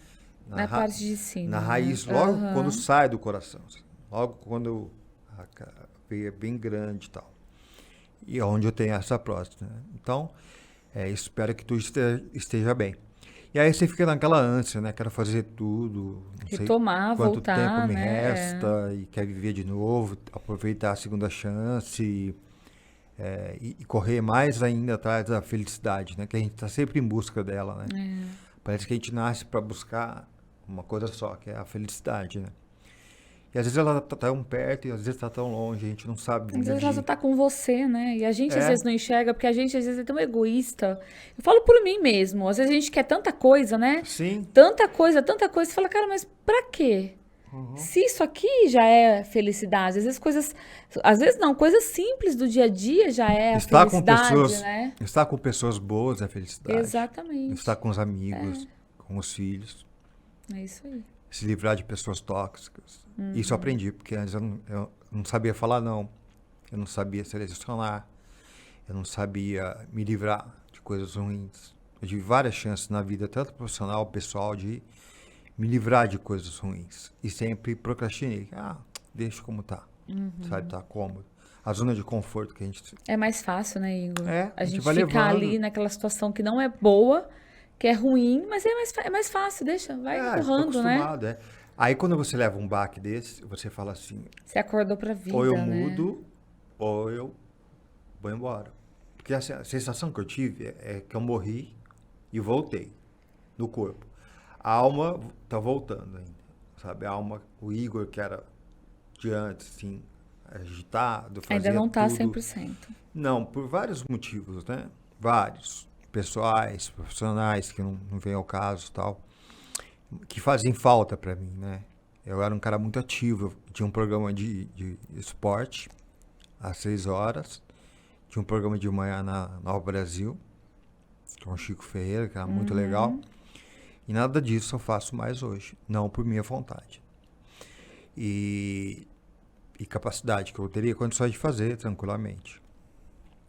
parte de cima. na raiz, né? logo quando sai do coração, assim, logo quando a veia é bem grande e tal, e onde eu tenho essa próstata, né? Então, espero que tudo esteja bem. E aí você fica naquela ânsia, né? Quero fazer tudo, não sei Retomar, quanto voltar, tempo me né? resta, e quer viver de novo, aproveitar a segunda chance, e correr mais ainda atrás da felicidade, né? Que a gente está sempre em busca dela, né? Parece que a gente nasce para buscar uma coisa só, que é a felicidade, né? E às vezes ela tá tão perto e às vezes tá tão longe, a gente não sabe Às vezes medir. ela só tá com você, né? E a gente às É. vezes não enxerga, porque a gente às vezes é tão egoísta. Eu falo por mim mesmo. Às vezes a gente quer tanta coisa, né? Sim. Tanta coisa. Você fala, cara, mas pra quê? Se isso aqui já é felicidade, às vezes coisas simples do dia a dia já é a felicidade, né? Estar com pessoas boas é felicidade. Exatamente. Estar com os amigos, com os filhos. É isso aí. Se livrar de pessoas tóxicas. Isso eu aprendi, porque antes eu não sabia falar não. Eu não sabia selecionar. Eu não sabia me livrar de coisas ruins. Eu tive várias chances na vida, tanto profissional, pessoal, de me livrar de coisas ruins. E sempre procrastinei. Deixa como tá. Sabe, tá cômodo. A zona de conforto que a gente... É mais fácil, né, Igor? A gente gente vai ficar levando. ali naquela situação que não é boa, que é ruim, mas é mais fácil, deixa, vai empurrando, né? Acostumado. Aí quando você leva um baque desse, você fala assim, Você acordou pra vida, ou eu né? mudo, ou eu vou embora. Porque a sensação que eu tive é que eu morri e voltei no corpo. A alma tá voltando ainda, sabe? A alma, o Igor, que era de antes, assim, agitado, fazia Ainda não tá tudo. 100%. Não, por vários motivos, né? Vários. Pessoais, profissionais, que não vem ao caso e tal, que fazem falta para mim, né? Eu era um cara muito ativo, eu tinha um programa de esporte às 6 horas, tinha um programa de manhã na Nova Brasil, com o Chico Ferreira, que era muito legal. E nada disso eu faço mais hoje, não por minha vontade. E capacidade que eu teria condições de fazer tranquilamente.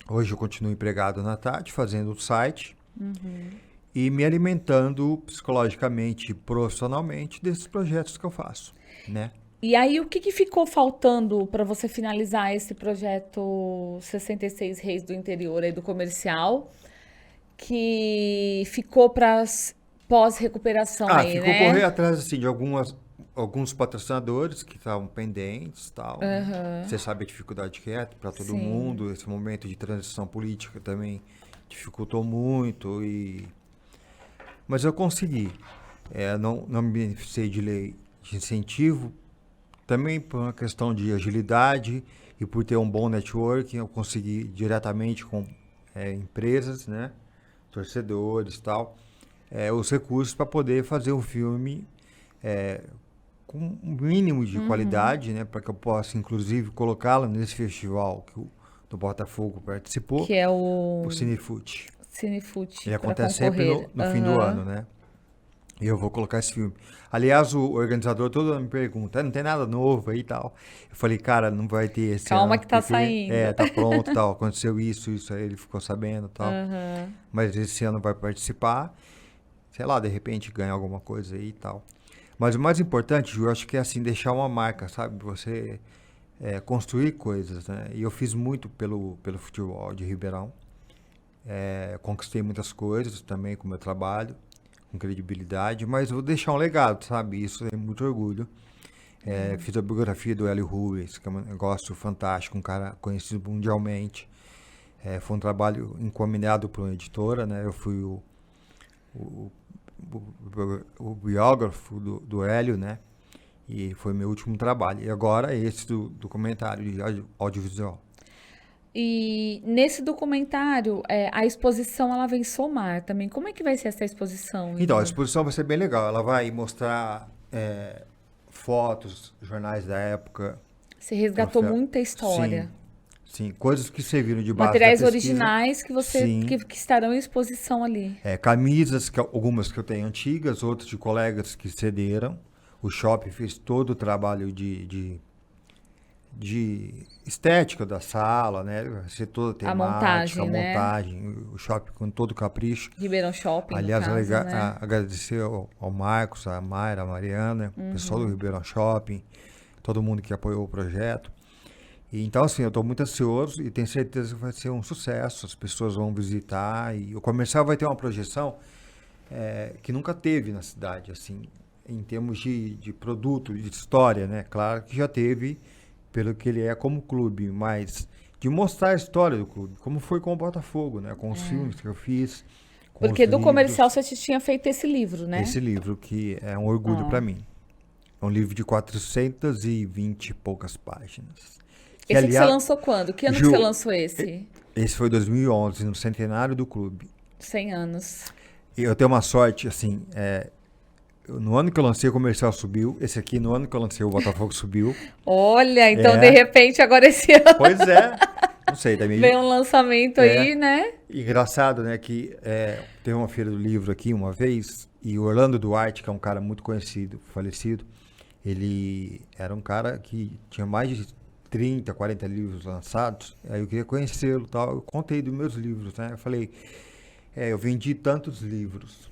Hoje eu continuo empregado na tarde, fazendo o site e me alimentando psicologicamente e profissionalmente desses projetos que eu faço, né? E aí, o que que ficou faltando para você finalizar esse projeto 66 Reis do Interior aí do comercial, que ficou para pós-recuperação aí, Ficou correr né? atrás assim, de alguns patrocinadores que estavam pendentes e tal, né? Você sabe a dificuldade que é para todo Sim. mundo, esse momento de transição política também dificultou muito, mas eu consegui. Não me beneficiei de lei de incentivo, também por uma questão de agilidade e por ter um bom networking, eu consegui diretamente com empresas, né? Torcedores e tal, os recursos para poder fazer um filme com um mínimo de qualidade, né, para que eu possa, inclusive, colocá-lo nesse festival que o do Botafogo participou, Que é o o Cinefoot. Cinefoot Ele para acontece sempre concorrer. no fim do ano, né? E eu vou colocar esse filme. Aliás, o organizador todo ano me pergunta, não tem nada novo aí e tal. Eu falei, cara, não vai ter esse Calma ano, que tá porque saindo. tá pronto, tal, aconteceu isso aí ele ficou sabendo, tal. Mas esse ano vai participar, sei lá, de repente ganha alguma coisa aí e tal. Mas o mais importante, Ju, eu acho que é assim, deixar uma marca, sabe? Você construir coisas, né? E eu fiz muito pelo futebol de Ribeirão. Conquistei muitas coisas também com o meu trabalho, com credibilidade, mas vou deixar um legado, sabe? Isso é muito orgulho. Fiz a biografia do Hélio Rubens, que é um negócio fantástico, um cara conhecido mundialmente. Foi um trabalho encomenado por uma editora, né? Eu fui o, o biógrafo do Hélio, né? E foi meu último trabalho. E agora esse do documentário de audiovisual. E nesse documentário, a exposição ela vem somar também. Como é que vai ser essa exposição, Então, a Igor? exposição vai ser bem legal. Ela vai mostrar fotos, jornais da época, Você resgatou troféu. muita Sim, história. sim. Coisas que serviram de base da Materiais pesquisa. originais que você Sim. que estarão em exposição ali. Camisas, algumas que eu tenho antigas, outras de colegas que cederam. O shopping fez todo o trabalho de estética da sala, né? Vai ser toda A temática, a montagem, né? montagem, o shopping com todo capricho. Ribeirão Shopping, no Aliás, caso, né? agradecer ao Marcos, à Mayra, à Mariana, o pessoal do Ribeirão Shopping, todo mundo que apoiou o projeto. E, então, assim, eu estou muito ansioso e tenho certeza que vai ser um sucesso. As pessoas vão visitar e o comercial vai ter uma projeção que nunca teve na cidade, assim, em termos de produto, de história, né? Claro que já teve pelo que ele é como clube, mas de mostrar a história do clube, como foi com o Botafogo, né? Com os filmes que eu fiz, com os Porque do comercial livros. você tinha feito esse livro, né? Esse livro que é um orgulho para mim. É um livro de 420 e poucas páginas. Que, Esse que você aliás, lançou quando? Que ano que você Ju, lançou esse? esse foi 2011, no centenário do clube. 100 anos. E eu tenho uma sorte, assim, no ano que eu lancei o comercial subiu, esse aqui no ano que eu lancei o Botafogo subiu. Olha, então de repente agora esse ano Pois é, não sei, também. vem um lançamento aí, né? Engraçado, né, que teve uma feira do livro aqui uma vez, e o Orlando Duarte, que é um cara muito conhecido, falecido, ele era um cara que tinha mais de 30, 40 livros lançados, aí eu queria conhecê-lo e tal, eu contei dos meus livros, né, eu falei, eu vendi tantos livros,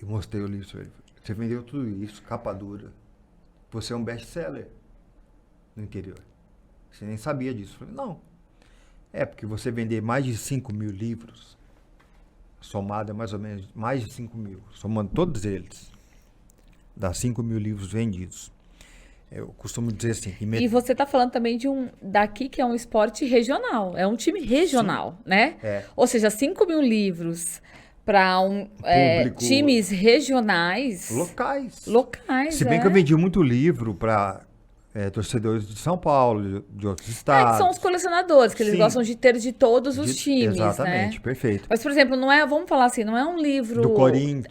eu mostrei o livro pra ele, você vendeu tudo isso, capa dura, você é um best-seller no interior, você nem sabia disso, eu falei, não, porque você vender mais de 5 mil livros, somado é mais ou menos mais de 5 mil, somando todos eles, dá 5 mil livros vendidos. Eu costumo dizer assim... E você está falando também daqui que é um esporte regional, é um time regional, né? Ou seja, 5 mil livros para times regionais. Locais. Se bem que eu vendi muito livro para torcedores de São Paulo, de outros estados. Que são os colecionadores, que eles gostam de ter de todos os times, exatamente, né? Perfeito. Mas, por exemplo, não é, vamos falar assim, não é um livro... Do Corinthians.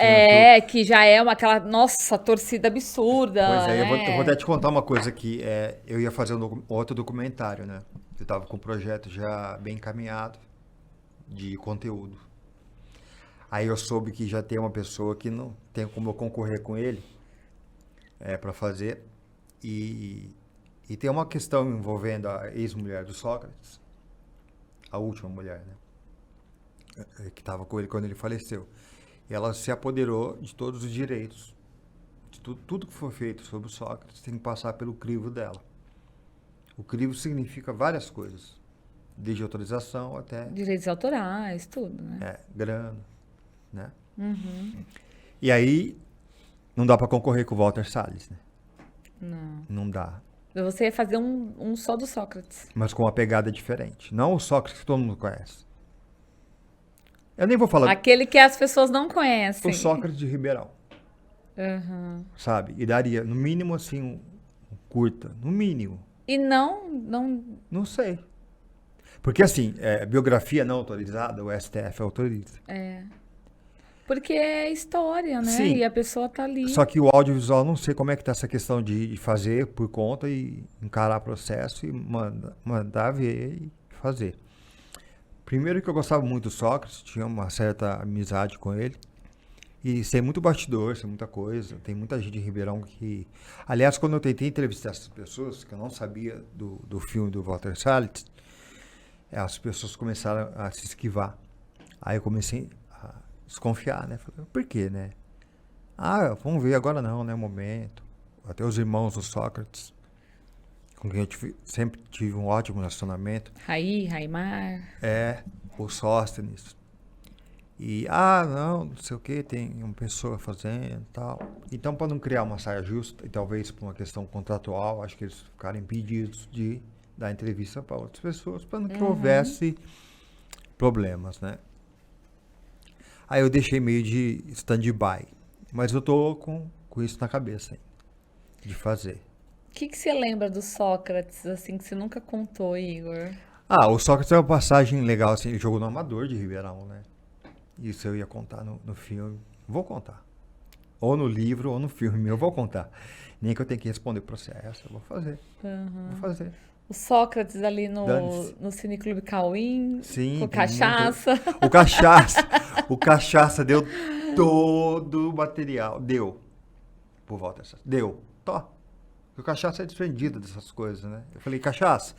Que já é aquela, nossa, torcida absurda, Pois né? eu vou até te contar uma coisa aqui. Eu ia fazer outro documentário, né? Eu estava com um projeto já bem encaminhado de conteúdo. Aí eu soube que já tem uma pessoa que não tem como eu concorrer com ele para fazer. E tem uma questão envolvendo a ex-mulher do Sócrates, a última mulher, né? Que estava com ele quando ele faleceu. E ela se apoderou de todos os direitos. De tudo que for feito sobre o Sócrates tem que passar pelo crivo dela. O crivo significa várias coisas. Desde autorização até... Direitos autorais, tudo, né? Grana, né? Uhum. E aí, não dá para concorrer com o Walter Salles, né? Não. Não dá. Você ia fazer um só do Sócrates. Mas com uma pegada diferente. Não o Sócrates que todo mundo conhece. Eu nem vou falar... Aquele que as pessoas não conhecem. O Sócrates de Ribeirão. Uhum. Sabe? E daria, no mínimo, assim, um curta. No mínimo. E não... Não sei. Porque, assim, biografia não autorizada, o STF autoriza. Porque é história, né? Sim. E a pessoa tá ali. Só que o audiovisual, não sei como é que tá essa questão de fazer por conta e encarar processo e mandar ver e fazer. Primeiro que eu gostava muito do Sócrates, tinha uma certa amizade com ele. E sei muito bastidor, sei muita coisa. Tem muita gente em Ribeirão que... Aliás, quando eu tentei entrevistar essas pessoas, que eu não sabia do filme do Walter Salles, as pessoas começaram a se esquivar. Aí eu comecei a desconfiar, né? Falei, por quê, né? Vamos ver agora não, né? Momento. Até os irmãos do Sócrates, com quem eu sempre tive um ótimo relacionamento. Raimar. O Sóstenes. E, não sei o que, tem uma pessoa fazendo e tal. Então, para não criar uma saia justa, e talvez por uma questão contratual, acho que eles ficaram impedidos de dar entrevista para outras pessoas, para não que houvesse problemas, né? Aí eu deixei meio de stand-by. Mas eu tô com isso na cabeça, hein, de fazer. O que você lembra do Sócrates, assim, que você nunca contou, Igor? O Sócrates é uma passagem legal, assim, ele jogou no Amador de Ribeirão, né? Isso eu ia contar no filme. Vou contar. Ou no livro, ou no filme, eu vou contar. Nem que eu tenha que responder processo, eu vou fazer. Vou fazer. O Sócrates ali no Cineclube Cauim, sim, com cachaça. O cachaça deu todo o material. Deu. Por volta dessa. Deu. O cachaça é desprendido dessas coisas, né? Eu falei, cachaça,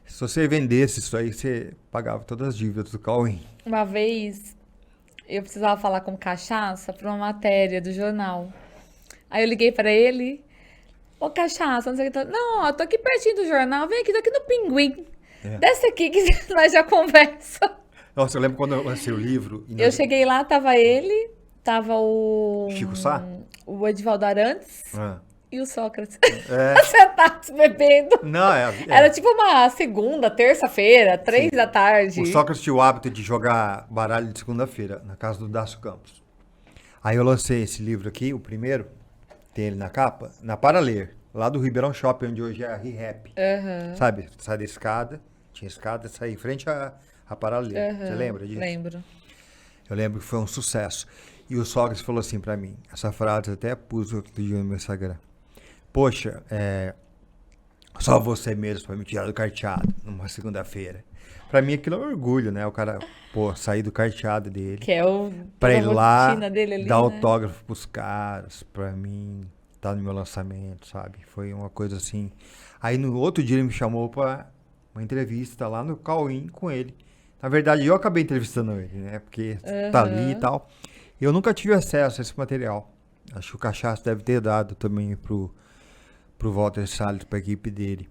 se você vendesse isso aí, você pagava todas as dívidas do Cauim. Uma vez, eu precisava falar com cachaça para uma matéria do jornal. Aí eu liguei para ele... Ô, cachaça, não sei o que. Não, eu tô aqui pertinho do jornal. Vem aqui, tô aqui no Pinguim. Desce aqui que nós já conversa. Nossa, eu lembro quando eu lancei o livro. Eu cheguei lá, tava ele, tava o... Chico Sá? O Edivaldo Arantes e o Sócrates. É. Sentados bebendo. Não, Era tipo uma segunda, terça-feira, 3h. O Sócrates tinha o hábito de jogar baralho de segunda-feira, na casa do Dácio Campos. Aí eu lancei esse livro aqui, o primeiro. Tem ele na capa, na Paraler, lá do Ribeirão Shopping, onde hoje é a ReHap. Sabe? Sai da escada, tinha escada, saía em frente à Paraler. Você lembra disso? Lembro. Eu lembro que foi um sucesso. E o Sócrates falou assim pra mim, essa frase até pus outro dia no meu Instagram. Poxa, só você mesmo pra me tirar do carteado numa segunda-feira. Pra mim aquilo é um orgulho, né? O cara, sair do carteado dele. Que é pra ir lá, dele ali, dar autógrafo pros caras, pra mim, tá no meu lançamento, sabe? Foi uma coisa assim. Aí no outro dia ele me chamou pra uma entrevista lá no Cauim com ele. Na verdade, eu acabei entrevistando ele, né? Porque tá ali e tal. Eu nunca tive acesso a esse material. Acho que o Cachaça deve ter dado também pro Walter Salles, pra equipe dele.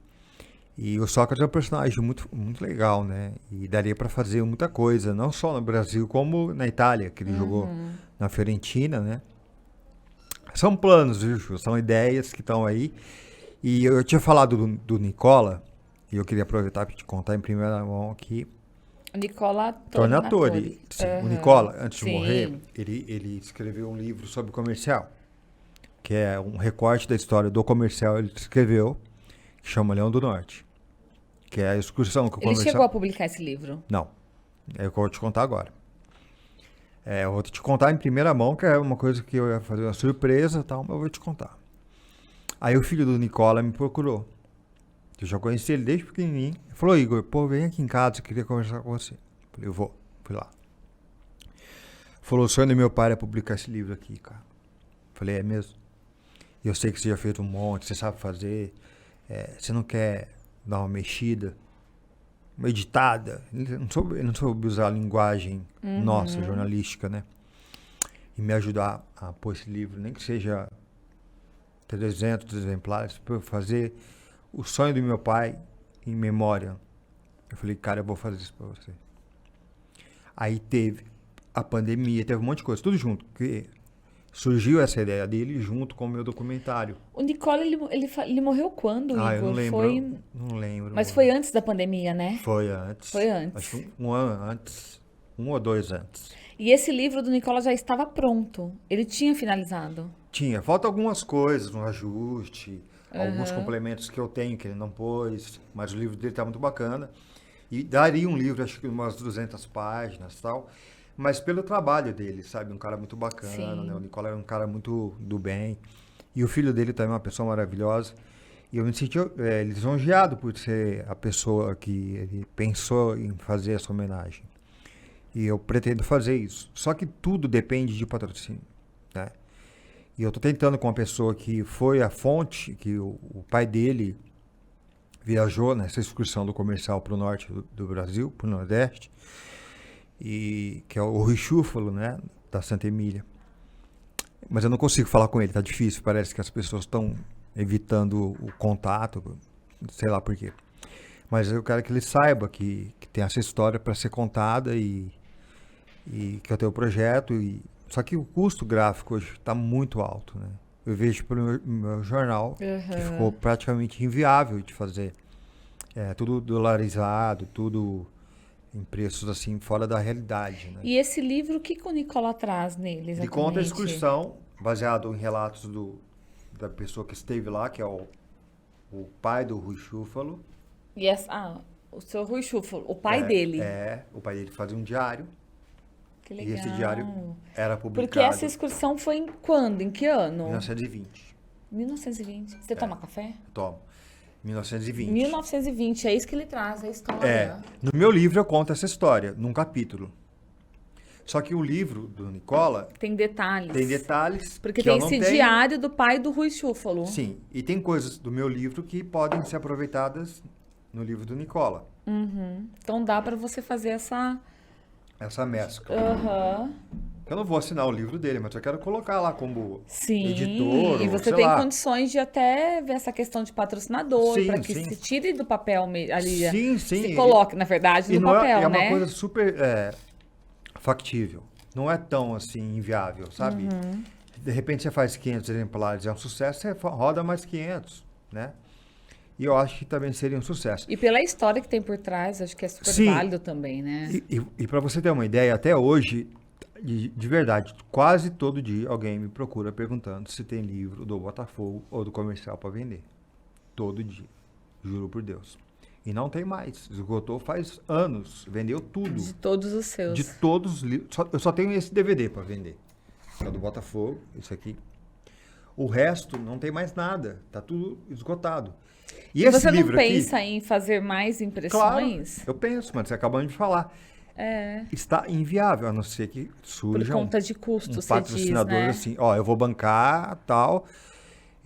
E o Sócrates é um personagem muito, muito legal, né? E daria para fazer muita coisa, não só no Brasil, como na Itália, que ele jogou na Fiorentina, né? São planos, viu, Ju? São ideias que estão aí. E eu tinha falado do Nicola, e eu queria aproveitar para te contar em primeira mão aqui. Nicola Tornatore. O Nicola, antes de morrer, ele escreveu um livro sobre comercial, que é um recorte da história do comercial. Ele escreveu, que chama Leão do Norte, que é a excursão que o comercial... Ele chegou a publicar esse livro? Não. É o que eu vou te contar agora. Eu vou te contar em primeira mão, que é uma coisa que eu ia fazer uma surpresa e tal, mas eu vou te contar. Aí o filho do Nicola me procurou. Eu já conheci ele desde pequenininho. Ele falou, Igor, vem aqui em casa, eu queria conversar com você. Eu falei, eu vou. Fui lá. Falou, o sonho do meu pai era publicar esse livro aqui, cara. Falei, é mesmo? E eu sei que você já fez um monte, você sabe fazer. Você não quer dar uma mexida, uma editada? Ele não soube usar a linguagem nossa, jornalística, né? E me ajudar a pôr esse livro, nem que seja 300 exemplares, para eu fazer o sonho do meu pai em memória. Eu falei, cara, eu vou fazer isso para você. Aí teve a pandemia, teve um monte de coisa, tudo junto, porque surgiu essa ideia dele junto com o meu documentário. O Nicola, ele morreu quando, Igor? Eu não lembro. Foi... Não lembro. Mas foi antes da pandemia, né? Foi antes. Foi antes. Acho que um ano antes. 1 ou 2 antes. E esse livro do Nicola já estava pronto. Ele tinha finalizado. Tinha. Falta algumas coisas, um ajuste, alguns complementos que eu tenho que ele não pôs, mas o livro dele tá muito bacana. E daria um livro, acho que umas 200 páginas e tal, mas pelo trabalho dele, sabe? Um cara muito bacana, Sim. né? O Nicola era um cara muito do bem. E o filho dele também é uma pessoa maravilhosa. E eu me senti lisonjeado por ser a pessoa que ele pensou em fazer essa homenagem. E eu pretendo fazer isso. Só que tudo depende de patrocínio, né? E eu estou tentando com uma pessoa que foi a fonte, que o pai dele viajou nessa excursão do comercial para o norte do Brasil, para o Nordeste, e que é o Rui Chúfalo, né, da Santa Emília. Mas eu não consigo falar com ele, tá difícil, parece que as pessoas estão evitando o contato, sei lá por quê. Mas eu quero que ele saiba que tem essa história para ser contada e que eu tenho o projeto. Só que o custo gráfico hoje está muito alto, né? Eu vejo pelo meu jornal que ficou praticamente inviável de fazer. Tudo dolarizado, tudo em preços assim fora da realidade, né? E esse livro, o que o Nicola traz nele exatamente? Ele conta a excursão, baseado em relatos da pessoa que esteve lá, que é o pai do Rui Chúfalo. O seu Rui Chúfalo, o pai dele. O pai dele fazia um diário. Que legal. E esse diário era publicado. Porque essa excursão foi em quando? Em que ano? 1920. 1920. Você toma café? Tomo. 1920. 1920, é isso que ele traz, a história. No meu livro eu conto essa história, num capítulo. Só que o livro do Nicola Tem detalhes. Porque que eu tem não esse tenho. diário do pai do Rui Chúfalo. Sim, e tem coisas do meu livro que podem ser aproveitadas no livro do Nicola. Então dá pra você fazer essa... Essa mescla. Aham. Eu não vou assinar o livro dele, mas eu quero colocar lá como Sim, editor. e ou você sei tem lá. condições de até ver essa questão de patrocinador, Sim, para que sim. se tire do papel ali, Sim. se coloque, na verdade, E no não papel, é né? uma coisa super factível. Não é tão assim inviável, sabe? De repente você faz 500 exemplares, é um sucesso, você roda mais 500, né? E eu acho que também seria um sucesso. E pela história que tem por trás, acho que é super Sim. válido também, né? E para você ter uma ideia, até hoje, de verdade, quase todo dia alguém me procura perguntando se tem livro do Botafogo ou do Comercial para vender. Todo dia. Juro por Deus. E não tem mais. Esgotou faz anos. Vendeu tudo. De todos os seus. De todos os livros. Eu só tenho esse DVD para vender. É o do Botafogo, esse aqui. O resto não tem mais nada. Tá tudo esgotado. E esse você não livro pensa aqui, em fazer mais claro, impressões? eu penso, mas você acabou de falar. Está inviável, a não ser que Por surja conta de custo, um você patrocinador diz, né? assim, ó, eu vou bancar tal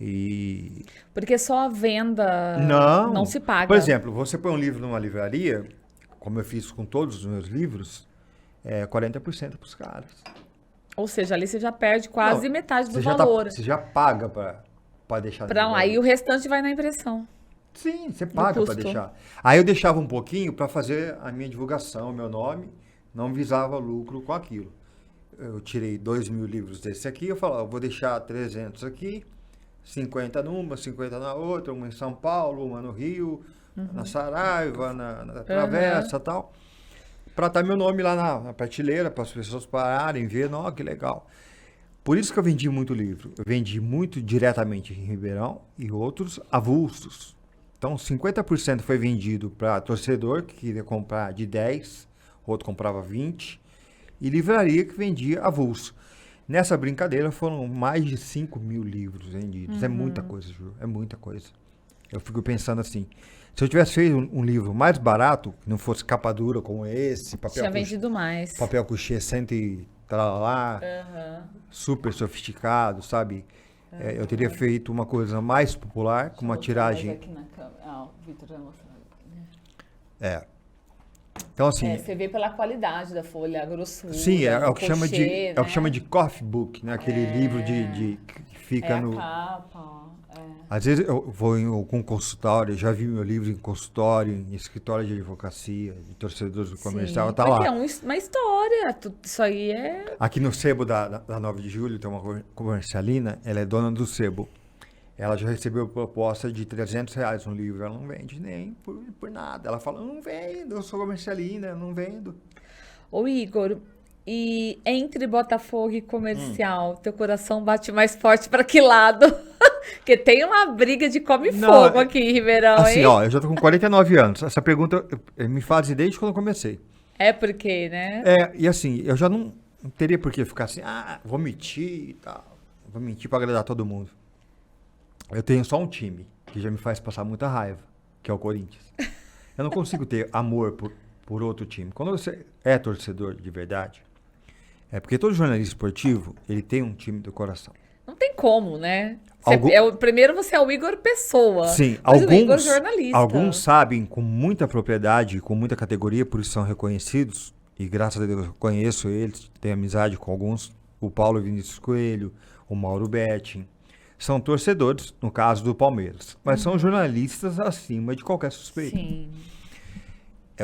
e... Porque só a venda não se paga. Por exemplo, você põe um livro numa livraria, como eu fiz com todos os meus livros, 40% para os caras. Ou seja, ali você já perde quase Não, metade do você já valor. você já paga para deixar Pra na lá. E livraria. o restante vai na impressão. Sim, você paga para custo. deixar. Aí eu deixava um pouquinho para fazer a minha divulgação, o meu nome, não visava lucro com aquilo. Eu tirei 2.000 livros desse aqui, eu falava, eu vou deixar 300 aqui, 50 numa, 50 na outra, uma em São Paulo, uma no Rio, na Saraiva, na Travessa e tal. Para estar meu nome lá na prateleira, para as pessoas pararem, ver, ó, que legal. Por isso que eu vendi muito livro. Eu vendi muito diretamente em Ribeirão e outros avulsos. Então, 50% foi vendido para torcedor que queria comprar de 10, outro comprava 20, e livraria que vendia avulso. Nessa brincadeira foram mais de 5.000 livros vendidos. É muita coisa, Ju, é muita coisa. Eu fico pensando assim, se eu tivesse feito um livro mais barato, que não fosse capa dura como esse, Tinha vendido mais. papel couché tralalá, Aham. super sofisticado, sabe? Eu teria feito uma coisa mais popular, com uma Vou mostrar mais tiragem. aqui na câmera. Ah, o Vitor vai mostrar. É. Então, assim, Você vê pela qualidade da folha, a grossura, sim, é o o que chama de, crochê, é o que chama né? de coffee book, né? Aquele livro que fica É a no. capa. Às vezes eu vou em algum consultório, já vi meu livro em consultório, em escritório de advocacia, de torcedores do comercial, Sim, tá porque lá. é uma história. Isso aí é. Aqui no sebo da 9 de julho tem uma comercialina, ela é dona do sebo. Ela já recebeu proposta de R$ 300 um livro, ela não vende nem por nada. Ela fala, não vendo, eu sou comercialina, não vendo. Ô, Igor, e entre Botafogo e comercial, teu coração bate mais forte pra que lado? Porque tem uma briga de come Não, fogo aqui em Ribeirão, Assim, hein? ó, eu já tô com 49 anos. Essa pergunta me fazem desde quando eu comecei. É porque, né? E assim, eu já não teria por que ficar assim, vou mentir e tal. Vou mentir pra agradar todo mundo. Eu tenho só um time que já me faz passar muita raiva, que é o Corinthians. Eu não consigo ter amor por outro time. Quando você é torcedor de verdade, é porque todo jornalista esportivo, ele tem um time do coração. Não tem como, né? Primeiro você é o Igor Pessoa. Sim, mas o Igor jornalista. alguns sabem com muita propriedade, com muita categoria, por isso são reconhecidos. E graças a Deus eu conheço eles, tenho amizade com alguns. O Paulo Vinícius Coelho, o Mauro Betting. São torcedores, no caso do Palmeiras. Mas são jornalistas acima de qualquer suspeito. Sim.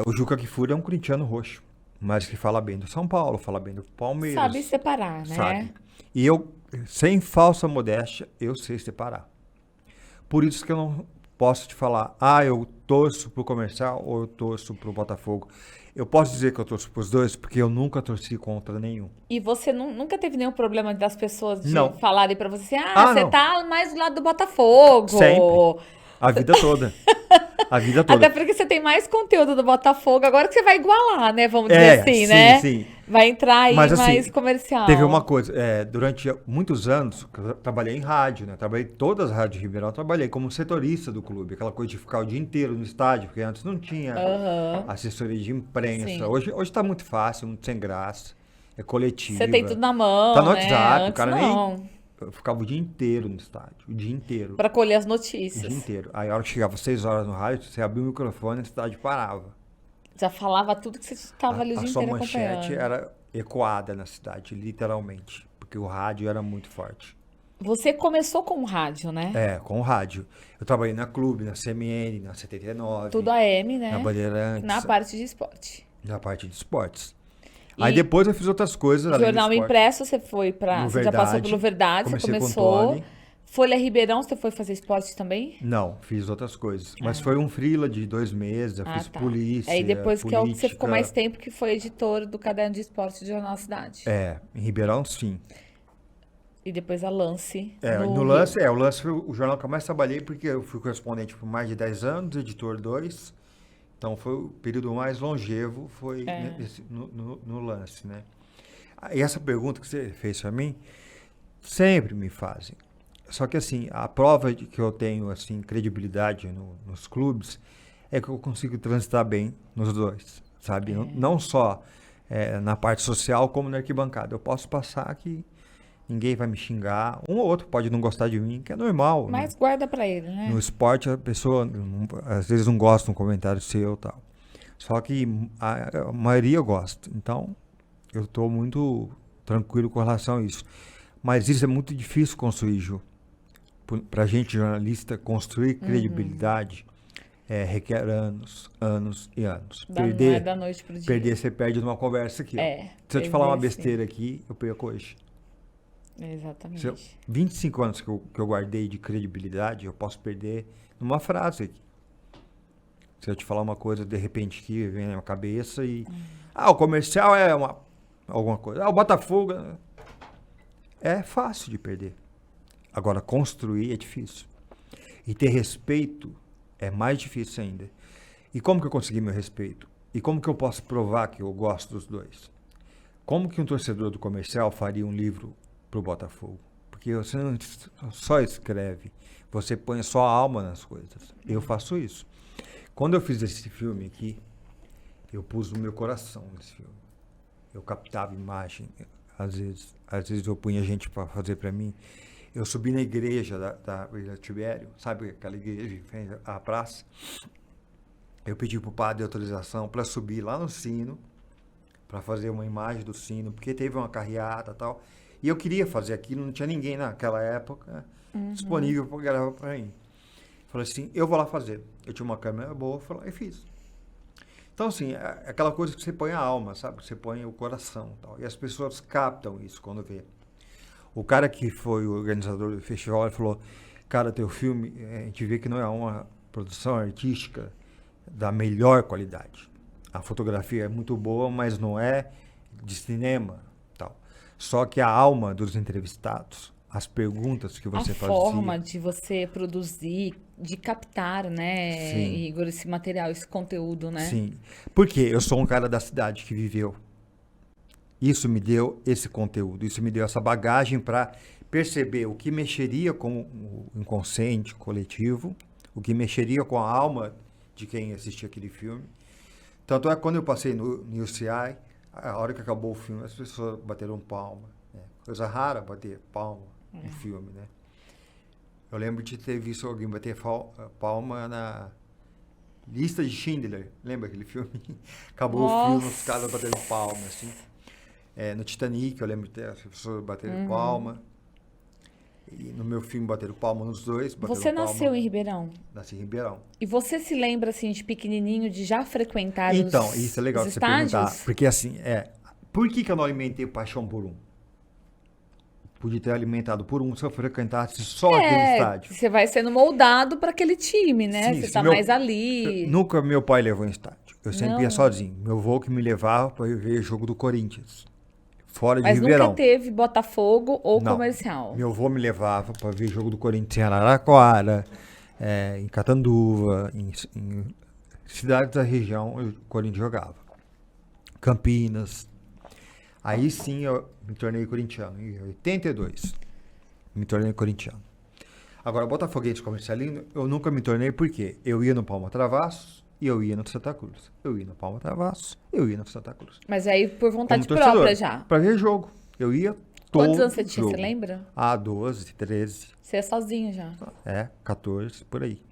O Juca Kfouri é um corintiano roxo, mas que fala bem do São Paulo, fala bem do Palmeiras. Sabe separar, né? Sabe. E eu, sem falsa modéstia, eu sei separar. Por isso que eu não posso te falar, eu torço pro Comercial ou eu torço pro Botafogo. Eu posso dizer que eu torço pros dois, porque eu nunca torci contra nenhum. E você nunca teve nenhum problema das pessoas de Não. falarem pra você assim, você não. tá mais do lado do Botafogo. Sempre. A vida toda. A vida toda. Até porque você tem mais conteúdo do Botafogo, agora que você vai igualar, né? Vamos dizer assim, sim, né? Sim. Vai entrar aí Mas, assim, mais comercial. Teve uma coisa, durante muitos anos, eu trabalhei em rádio, né? Trabalhei em todas as rádios de Ribeirão, eu trabalhei como setorista do clube, aquela coisa de ficar o dia inteiro no estádio, porque antes não tinha assessoria de imprensa. Sim. Hoje tá muito fácil, muito sem graça, é coletivo. Você tem tudo na mão, Tá no né? WhatsApp, Antes o cara não. nem... Eu ficava o dia inteiro no estádio, o dia inteiro. Pra colher as O notícias. dia inteiro. Aí a hora que chegava 6 horas no rádio, você abria o microfone e o estádio parava. Já falava tudo que você estava ali o A dia sua inteiro manchete acompanhando. era ecoada na cidade, literalmente, porque o rádio era muito forte. Você começou com o rádio, né? Com o rádio. Eu trabalhei na Clube, na CMN, na 79. Tudo AM, né? Na Bandeirantes. Na parte de esporte. Na parte de esportes. E Aí depois eu fiz outras coisas. além do Jornal esporte. impresso, você foi pra. No Você já passou Verdade. pelo Verdade, Comecei você com o começou. Tony. Folha Ribeirão, você foi fazer esporte também? Não, fiz outras coisas. Mas foi um freela de 2 meses, eu fiz tá. polícia, Aí depois que é o que você ficou política. mais tempo, que foi editor do Caderno de Esporte do Jornal Cidade. Em Ribeirão, sim. E depois a Lance. No Lance, o Lance foi o jornal que eu mais trabalhei, porque eu fui correspondente por mais de 10 anos, editor 2. Então foi o período mais longevo, foi no Lance, né? E essa pergunta que você fez para mim, sempre me fazem. Só que assim, a prova de que eu tenho assim credibilidade nos clubes é que eu consigo transitar bem nos dois, sabe? Não só na parte social como na arquibancada. Eu posso passar que ninguém vai me xingar. Um ou outro pode não gostar de mim, que é normal. Mas guarda pra ele, né? No esporte, a pessoa às vezes não gosta de um comentário seu e tal. Só que a maioria gosta. Então, eu estou muito tranquilo com relação a isso. Mas isso é muito difícil construir, Ju. Para a gente, jornalista, construir credibilidade requer anos e anos. Não é da noite pro dia. Perder, você perde numa conversa aqui. Se eu te falar uma besteira aqui, eu perco hoje. Exatamente. 25 anos que eu guardei de credibilidade, eu posso perder numa frase aqui. Se eu te falar uma coisa, de repente, que vem na minha cabeça e... o comercial é alguma coisa. O Botafogo... É fácil de perder. Agora, construir é difícil. E ter respeito é mais difícil ainda. E como que eu consegui meu respeito? E como que eu posso provar que eu gosto dos dois? Como que um torcedor do comercial faria um livro pro Botafogo? Porque você não só escreve, você põe a sua alma nas coisas. Eu faço isso. Quando eu fiz esse filme aqui, eu pus o meu coração nesse filme. Eu captava imagem, às vezes eu punha gente para fazer para mim. Eu subi na igreja da Vila Tibério, sabe aquela igreja que tem a praça? Eu pedi pro padre autorização para subir lá no sino, para fazer uma imagem do sino, porque teve uma carreata e tal. E eu queria fazer aquilo, não tinha ninguém naquela época disponível para gravar para mim. Falei assim, eu vou lá fazer. Eu tinha uma câmera boa, fui lá e fiz. Então, assim, é aquela coisa que você põe a alma, sabe? Você põe o coração e tal. E as pessoas captam isso quando vê. O cara que foi o organizador do festival, ele falou, cara, teu filme, a gente vê que não é uma produção artística da melhor qualidade. A fotografia é muito boa, mas não é de cinema, tal. Só que a alma dos entrevistados, as perguntas que você fazia... A forma de você produzir, de captar, né, Sim. Igor, esse material, esse conteúdo, né? Sim. Porque eu sou um cara da cidade que viveu. Isso me deu esse conteúdo, isso me deu essa bagagem para perceber o que mexeria com o inconsciente coletivo, o que mexeria com a alma de quem assistia aquele filme. Tanto é que quando eu passei no UCI, a hora que acabou o filme, as pessoas bateram palma. Né? Coisa rara bater palma no filme, né? Eu lembro de ter visto alguém bater palma na Lista de Schindler. Lembra aquele filme? Acabou o filme, os caras bateram palma, assim. No Titanic, eu lembro de ter as pessoas bateram palma. E no meu filme bateram palma nos dois. Você nasceu em Ribeirão? Nasci em Ribeirão. E você se lembra, assim, de pequenininho, de já frequentar Então, isso é legal os você estádios? perguntar. Porque assim, por que eu não alimentei paixão por um? Podia ter alimentado por um se eu frequentasse só aquele estádio. Você vai sendo moldado para aquele time, né? Sim, Você se tá mais ali. Nunca meu pai levou em estádio. Eu sempre Não. ia sozinho. Meu avô que me levava para ver jogo do Corinthians. Fora de Mas Ribeirão. nunca teve Botafogo ou Não. Comercial. Meu avô me levava para ver jogo do Corinthians em Araraquara, em Catanduva, em cidades da região o Corinthians jogava. Campinas. Aí sim eu me tornei corintiano. Em 82 me tornei corintiano. Agora, Botafoguense Comercialino, eu nunca me tornei porque eu ia no Palma Travassos e eu ia no Santa Cruz. Eu ia no Palma Travassos, eu ia no Santa Cruz. Mas aí por vontade Como torcedor, própria já. Pra ver jogo. Eu ia Quantos todo anos você tinha, jogo. você lembra? 12, 13. Você é sozinho já. 14, por aí.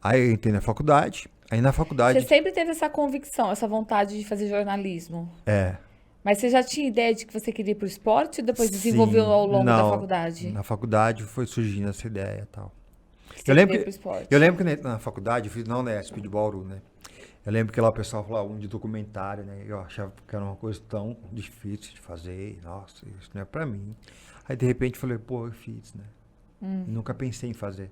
Aí eu entrei na faculdade. Aí na faculdade... Você sempre teve essa convicção, essa vontade de fazer jornalismo. Mas você já tinha ideia de que você queria ir pro esporte ou depois desenvolveu ao longo da faculdade? Na faculdade foi surgindo essa ideia e tal. Você queria ir pro esporte. Eu lembro que na faculdade, eu fiz na Unesp de Bauru, né? Eu lembro que lá o pessoal falava de documentário, né? Eu achava que era uma coisa tão difícil de fazer. Nossa, isso não é pra mim. Aí, de repente, eu falei, pô, eu fiz, né? Nunca pensei em fazer.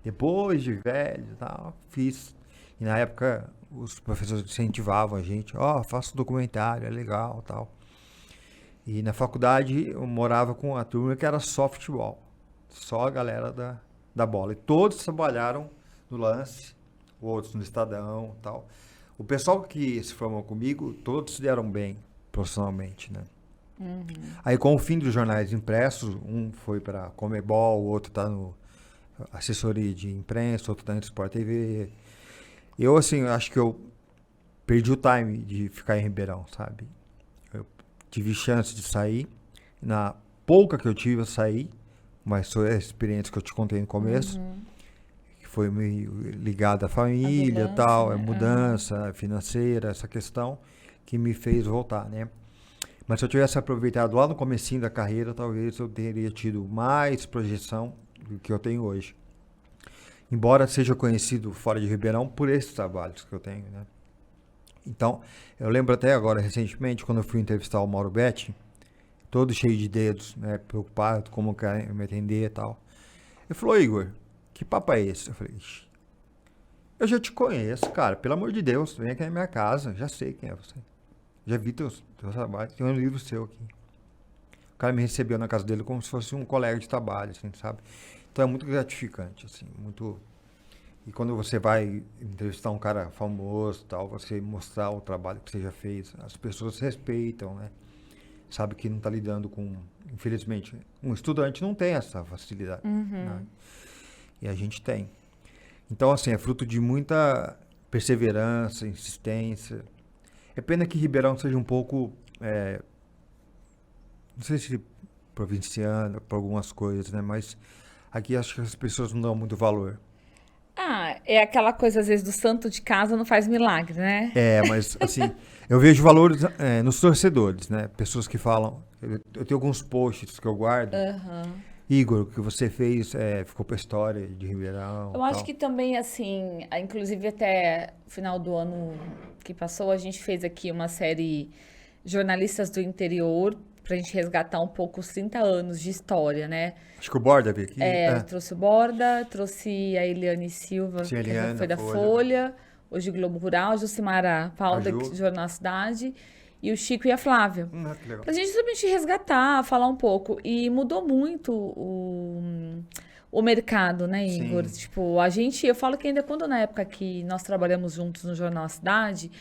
Depois de velho e tal, fiz. E na época, os professores incentivavam a gente. Faça documentário, é legal e tal. E na faculdade, eu morava com a turma que era só futebol. Só a galera da bola. E todos trabalharam no Lance, outros no Estadão e tal. O pessoal que se formou comigo, todos se deram bem profissionalmente, né? Aí, com o fim dos jornais impressos, um foi para Comebol, o outro está no assessoria de imprensa, outro está no Sport TV. Eu, assim, acho que eu perdi o time de ficar em Ribeirão, sabe? Eu tive chance de sair. Na pouca que eu tive, eu saí. Mas foi a experiência que eu te contei no começo. Que foi meio ligada à família e tal. Né? Mudança financeira, essa questão que me fez voltar, né? Mas se eu tivesse aproveitado lá no comecinho da carreira, talvez eu teria tido mais projeção do que eu tenho hoje. Embora seja conhecido fora de Ribeirão por esses trabalhos que eu tenho, né? Então, eu lembro até agora, recentemente, quando eu fui entrevistar o Mauro Betti, todo cheio de dedos, né? Preocupado como quer me atender e tal. Ele falou, Igor, que papo é esse? Eu falei, ixi, eu já te conheço, cara, pelo amor de Deus, vem aqui na minha casa, já sei quem é você. Já vi teus trabalhos, tem um livro seu aqui. O cara me recebeu na casa dele como se fosse um colega de trabalho, assim, sabe? Então é muito gratificante, assim, muito... E quando você vai entrevistar um cara famoso, tal, você mostrar o trabalho que você já fez, as pessoas respeitam, né? Sabe que não está lidando com... Infelizmente, um estudante não tem essa facilidade, né? E a gente tem. Então, assim, é fruto de muita perseverança, insistência. É pena que Ribeirão seja um pouco não sei se provinciana, para algumas coisas, né? Mas aqui acho que as pessoas não dão muito valor. Ah, é aquela coisa, às vezes, do santo de casa não faz milagre, né? Mas assim, eu vejo valores nos torcedores, né? Pessoas que falam, eu tenho alguns posts que eu guardo. Aham. Igor, o que você fez ficou pra história de Ribeirão Eu e acho tal. que também, assim, inclusive até o final do ano que passou, a gente fez aqui uma série Jornalistas do Interior, pra gente resgatar um pouco os 30 anos de história, né? Acho que o Borda veio aqui. Trouxe o Borda, trouxe a Eliane Silva, Sim, a que Eliana, foi da Folha. Folha, hoje Globo Rural, a Jucimara Paulo, A da Ju. Jornal Cidade, e o Chico e a Flávia. Que legal. Pra gente simplesmente resgatar, falar um pouco. E mudou muito o mercado, né, Igor? Sim. Tipo, eu falo que ainda quando na época que nós trabalhamos juntos no Jornal Cidade,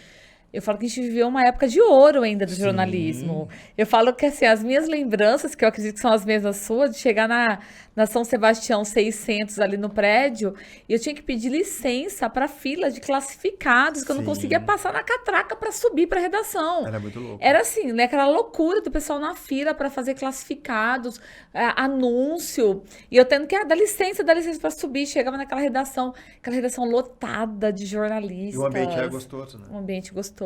eu falo que a gente viveu uma época de ouro ainda do Sim. jornalismo. Eu falo que, assim, as minhas lembranças, que eu acredito que são as mesmas suas, de chegar na São Sebastião 600 ali no prédio, e eu tinha que pedir licença para fila de classificados, que eu não Sim. conseguia passar na catraca para subir para redação. Era muito louco. Era assim, né? Aquela loucura do pessoal na fila para fazer classificados, anúncio, e eu tendo que dar licença para subir. Chegava naquela redação, aquela redação lotada de jornalistas. E o ambiente era gostoso, né? Um ambiente gostoso.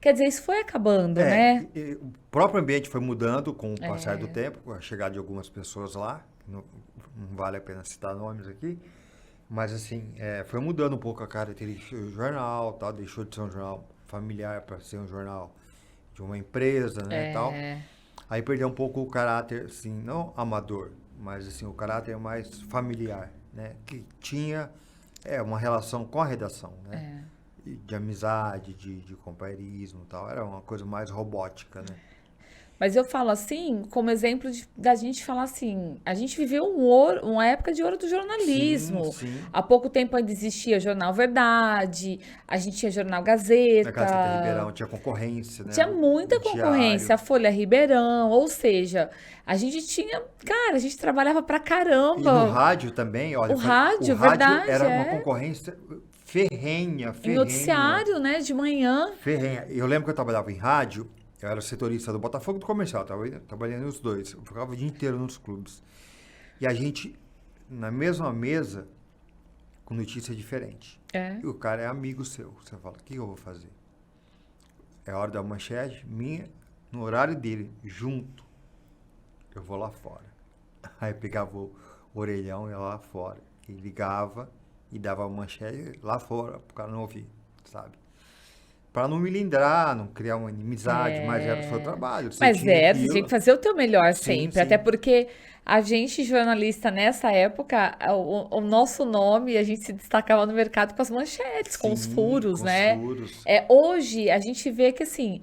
Quer dizer, isso foi acabando, né? O próprio ambiente foi mudando com o passar do tempo, com a chegada de algumas pessoas lá. Não vale a pena citar nomes aqui. Mas, assim, foi mudando um pouco a característica do jornal, tal. Deixou de ser um jornal familiar para ser um jornal de uma empresa, né, tal. Aí perdeu um pouco o caráter, assim, não amador, mas, assim, o caráter mais familiar, né? Que tinha uma relação com a redação, né? De amizade, de companheirismo e tal. Era uma coisa mais robótica, né? Mas eu falo assim, como exemplo da gente falar assim, a gente viveu uma época de ouro do jornalismo. Sim, sim. Há pouco tempo ainda existia Jornal Verdade, a gente tinha Jornal Gazeta. Na Gazeta Ribeirão tinha concorrência, né? Tinha muita O concorrência, a diário. Folha Ribeirão, ou seja, a gente tinha, cara, a gente trabalhava pra E no caramba. rádio também, olha. O rádio, o rádio verdade, era uma concorrência ferrenha. Em noticiário, né, de manhã. Ferrenha. Eu lembro que eu trabalhava em rádio, eu era setorista do Botafogo e do Comercial, trabalhando nos dois. Eu ficava o dia inteiro nos clubes. E a gente, na mesma mesa, com notícia diferente. E o cara é amigo seu. Você fala, o que eu vou fazer? É hora da manchete, minha, no horário dele, junto. Eu vou lá fora. Aí pegava o orelhão e ia lá fora. E ligava e dava a manchete lá fora, pro cara não ouvir, sabe? Para não me lindrar, não criar uma inimizade, mas era o seu trabalho. Mas você tinha que fazer o teu melhor Sim, sempre. sim. Até porque a gente, jornalista, nessa época, o nosso nome, a gente se destacava no mercado com as manchetes, com os furos, com né? os furos. Hoje, a gente vê que, assim,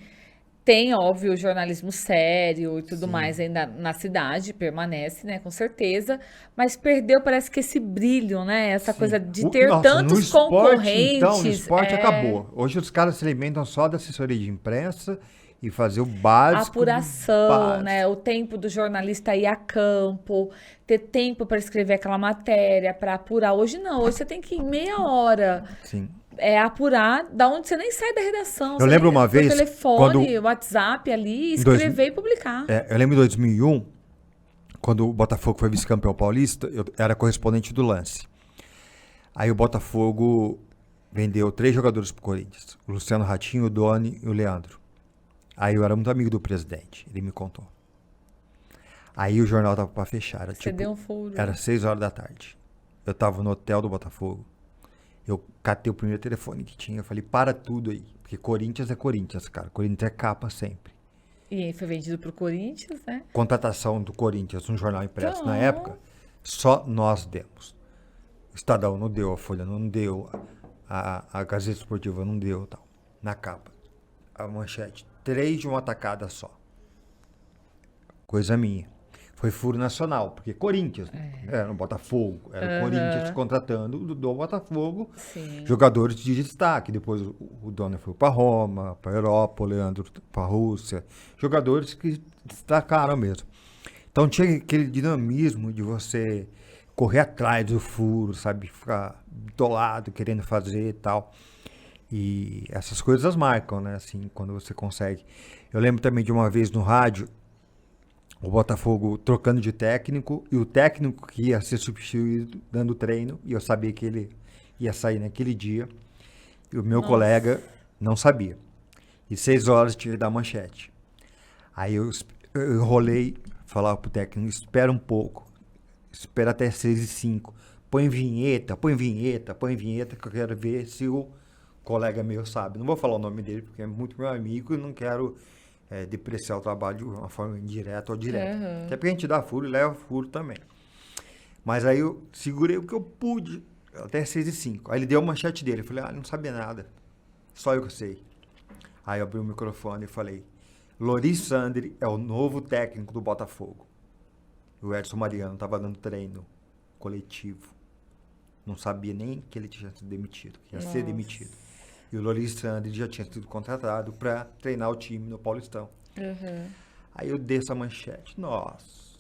tem, óbvio, o jornalismo sério e tudo mais ainda na cidade, permanece, né? Com certeza. Mas perdeu, parece que esse brilho, né? Essa coisa de ter tantos no esporte, concorrentes. Então, no esporte acabou. Hoje os caras se alimentam só da assessoria de imprensa e fazer o básico. A apuração, né? O tempo do jornalista ir a campo, ter tempo para escrever aquela matéria, para apurar. Hoje não, hoje você tem que ir meia hora. Sim. Apurar da onde você nem sai da redação. Eu lembro uma vez, por telefone, WhatsApp ali, escrever e publicar. Eu lembro em 2001, quando o Botafogo foi vice-campeão paulista, eu era correspondente do Lance. Aí o Botafogo vendeu 3 jogadores pro Corinthians. O Luciano Ratinho, o Doni e o Leandro. Aí eu era muito amigo do presidente, ele me contou. Aí o jornal tava pra fechar. Você deu um furo. Era 6 horas da tarde. Eu tava no hotel do Botafogo. Eu catei o primeiro telefone que tinha. Eu falei, para tudo aí. Porque Corinthians é Corinthians, cara. Corinthians é capa sempre. E foi vendido pro Corinthians, né? Contratação do Corinthians no jornal impresso na Então. época, só nós demos. O Estadão não deu, a Folha não deu, a Gazeta Esportiva não deu, tal. Na capa. A manchete. 3 de uma tacada só. Coisa minha. Foi furo nacional, porque Corinthians, era o Botafogo, era o Corinthians contratando do Botafogo, Sim. jogadores de destaque. Depois o Dona foi para Roma, para Europa, o Leandro para a Rússia, jogadores que destacaram mesmo. Então tinha aquele dinamismo de você correr atrás do furo, sabe, ficar do lado, querendo fazer e tal. E essas coisas marcam, né, assim, quando você consegue. Eu lembro também de uma vez no rádio, o Botafogo trocando de técnico e o técnico que ia ser substituído dando treino, e eu sabia que ele ia sair naquele dia, e o meu Nossa. colega não sabia. E 6 horas tinha que dar manchete. Aí eu enrolei, falava pro técnico, espera um pouco, espera até 6h05, põe vinheta, que eu quero ver se o colega meu sabe. Não vou falar o nome dele, porque é muito meu amigo e não quero depreciar o trabalho de uma forma indireta ou direta. Uhum. Até porque a gente dá furo e leva furo também. Mas aí eu segurei o que eu pude, até 6h05. Aí ele deu a manchete dele, eu falei, ele não sabia nada, só eu que sei. Aí eu abri o microfone e falei, Loris Sandri é o novo técnico do Botafogo. O Edson Mariano estava dando treino coletivo. Não sabia nem que ele tinha sido demitido, que ia ser demitido. E o Loris Sandri já tinha sido contratado para treinar o time no Paulistão. Uhum. Aí eu dei essa manchete. Nossa.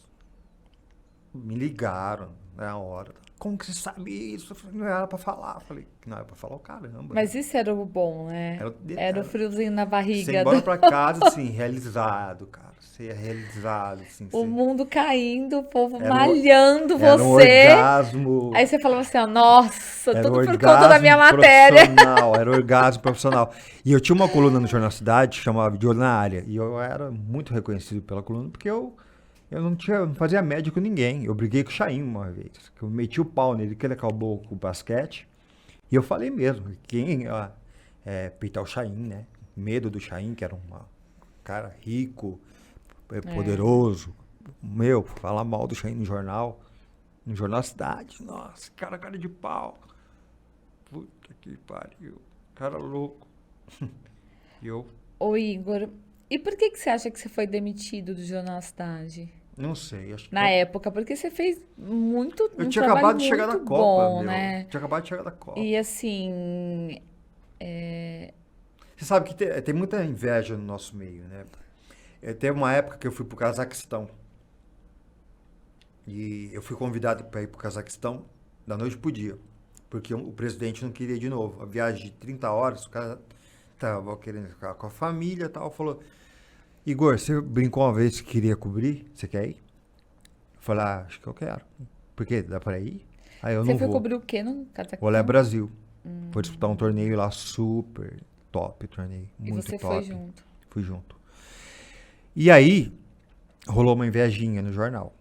Me ligaram na hora. Como que você sabe isso? Eu falei, não era pra falar. Eu falei, não era pra falar o caramba. Mas isso era o bom, né? Era o friozinho na Você barriga. ir embora pra casa, assim, realizado, cara. Você ia realizado, assim. O mundo caindo, o povo Era malhando Era um você. orgasmo. Aí você falava assim, ó, nossa, Era tudo um por conta da minha matéria. profissional, era um orgasmo profissional. E eu tinha uma coluna no Jornal Cidade, que chamava De Olho na Área. E eu era muito reconhecido pela coluna, porque eu não fazia média com ninguém. Eu briguei com o Chaim uma vez. Que eu meti o pau nele, que ele acabou com o basquete. E eu falei mesmo, quem peitar o Chaim, né? Medo do Chaim, que era um cara rico, poderoso. Meu, falar mal do Chaim no Jornal Cidade. Nossa, cara de pau. Puta que pariu. Cara louco. E eu Ô, Igor, e por que você acha que você foi demitido do Jornal Cidade? não sei, acho que Na época, porque você fez muito, eu um tinha trabalho acabado de chegar da muito Copa, bom, meu. né? Tinha acabado de chegar da Copa. E assim, Você sabe que tem muita inveja no nosso meio, né? Teve uma época que eu fui pro Cazaquistão. E eu fui convidado para ir pro Cazaquistão da noite pro dia. Porque o presidente não queria ir de novo. A viagem de 30 horas, o cara tava querendo ficar com a família e tal. Falou, Igor, você brincou uma vez que queria cobrir? Você quer ir? Eu falei, acho que eu quero. Por quê? Dá para ir? Aí eu você não foi vou. cobrir o quê no Cazaquistão? Olé Brasil. Foi disputar um torneio lá super top, torneio. E Muito você top. foi junto. Fui junto. E aí, rolou uma invejinha no jornal.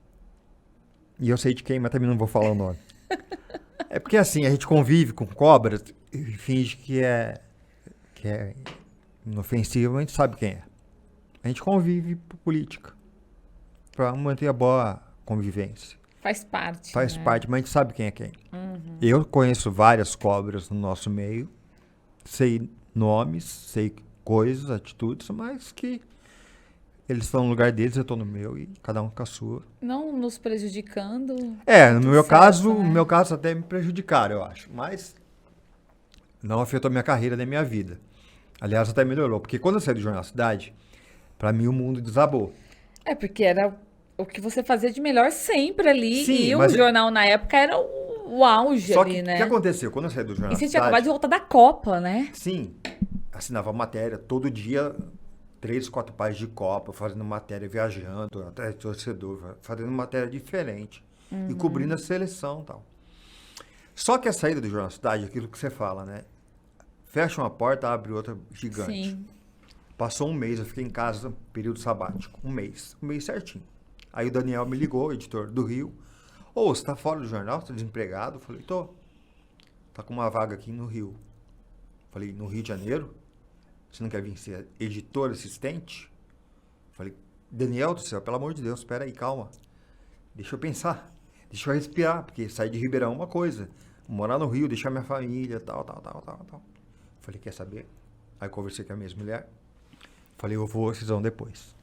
E eu sei de quem, mas também não vou falar o nome. É porque assim, a gente convive com cobras e finge que é inofensivo, a gente sabe quem é. A gente convive por política. Pra manter a boa convivência. Faz parte, Faz né? parte, mas a gente sabe quem é quem. Eu conheço várias cobras no nosso meio. Sei nomes, sei coisas, atitudes, mas que eles estão no lugar deles, eu estou no meu e cada um com a sua. Não nos prejudicando. No Tudo meu certo, caso, né? no meu caso até me prejudicaram, eu acho. Mas não afetou a minha carreira nem minha vida. Aliás, até melhorou. Porque quando eu saí do Jornal Cidade, pra mim o mundo desabou. É, porque era o que você fazia de melhor sempre ali. Sim, e o mas jornal na época era o auge Só ali, que o né? que aconteceu? Quando eu saí do Jornal E você tinha Cidade, acabado de voltar da Copa, né? sim, assinava matéria todo dia, 3, 4 páginas de Copa, fazendo matéria, viajando, até torcedor, fazendo matéria diferente. E cobrindo a seleção e tal. Só que a saída do Jornal Cidade, aquilo que você fala, né? Fecha uma porta, abre outra gigante. Sim. Passou um mês, eu fiquei em casa, período sabático. Um mês certinho. Aí o Daniel me ligou, editor do Rio. Ô, você tá fora do jornal? Você tá desempregado? Eu falei, tô. Tá com uma vaga aqui no Rio. Eu falei, no Rio de Janeiro? Você não quer vir ser editor assistente? Eu falei, Daniel do céu, pelo amor de Deus, espera aí, calma. Deixa eu pensar. Deixa eu respirar, porque sair de Ribeirão é uma coisa. Morar no Rio, deixar minha família, tal. Falei, quer saber? Aí conversei com a minha mulher. Falei, eu vou, vocês vão depois.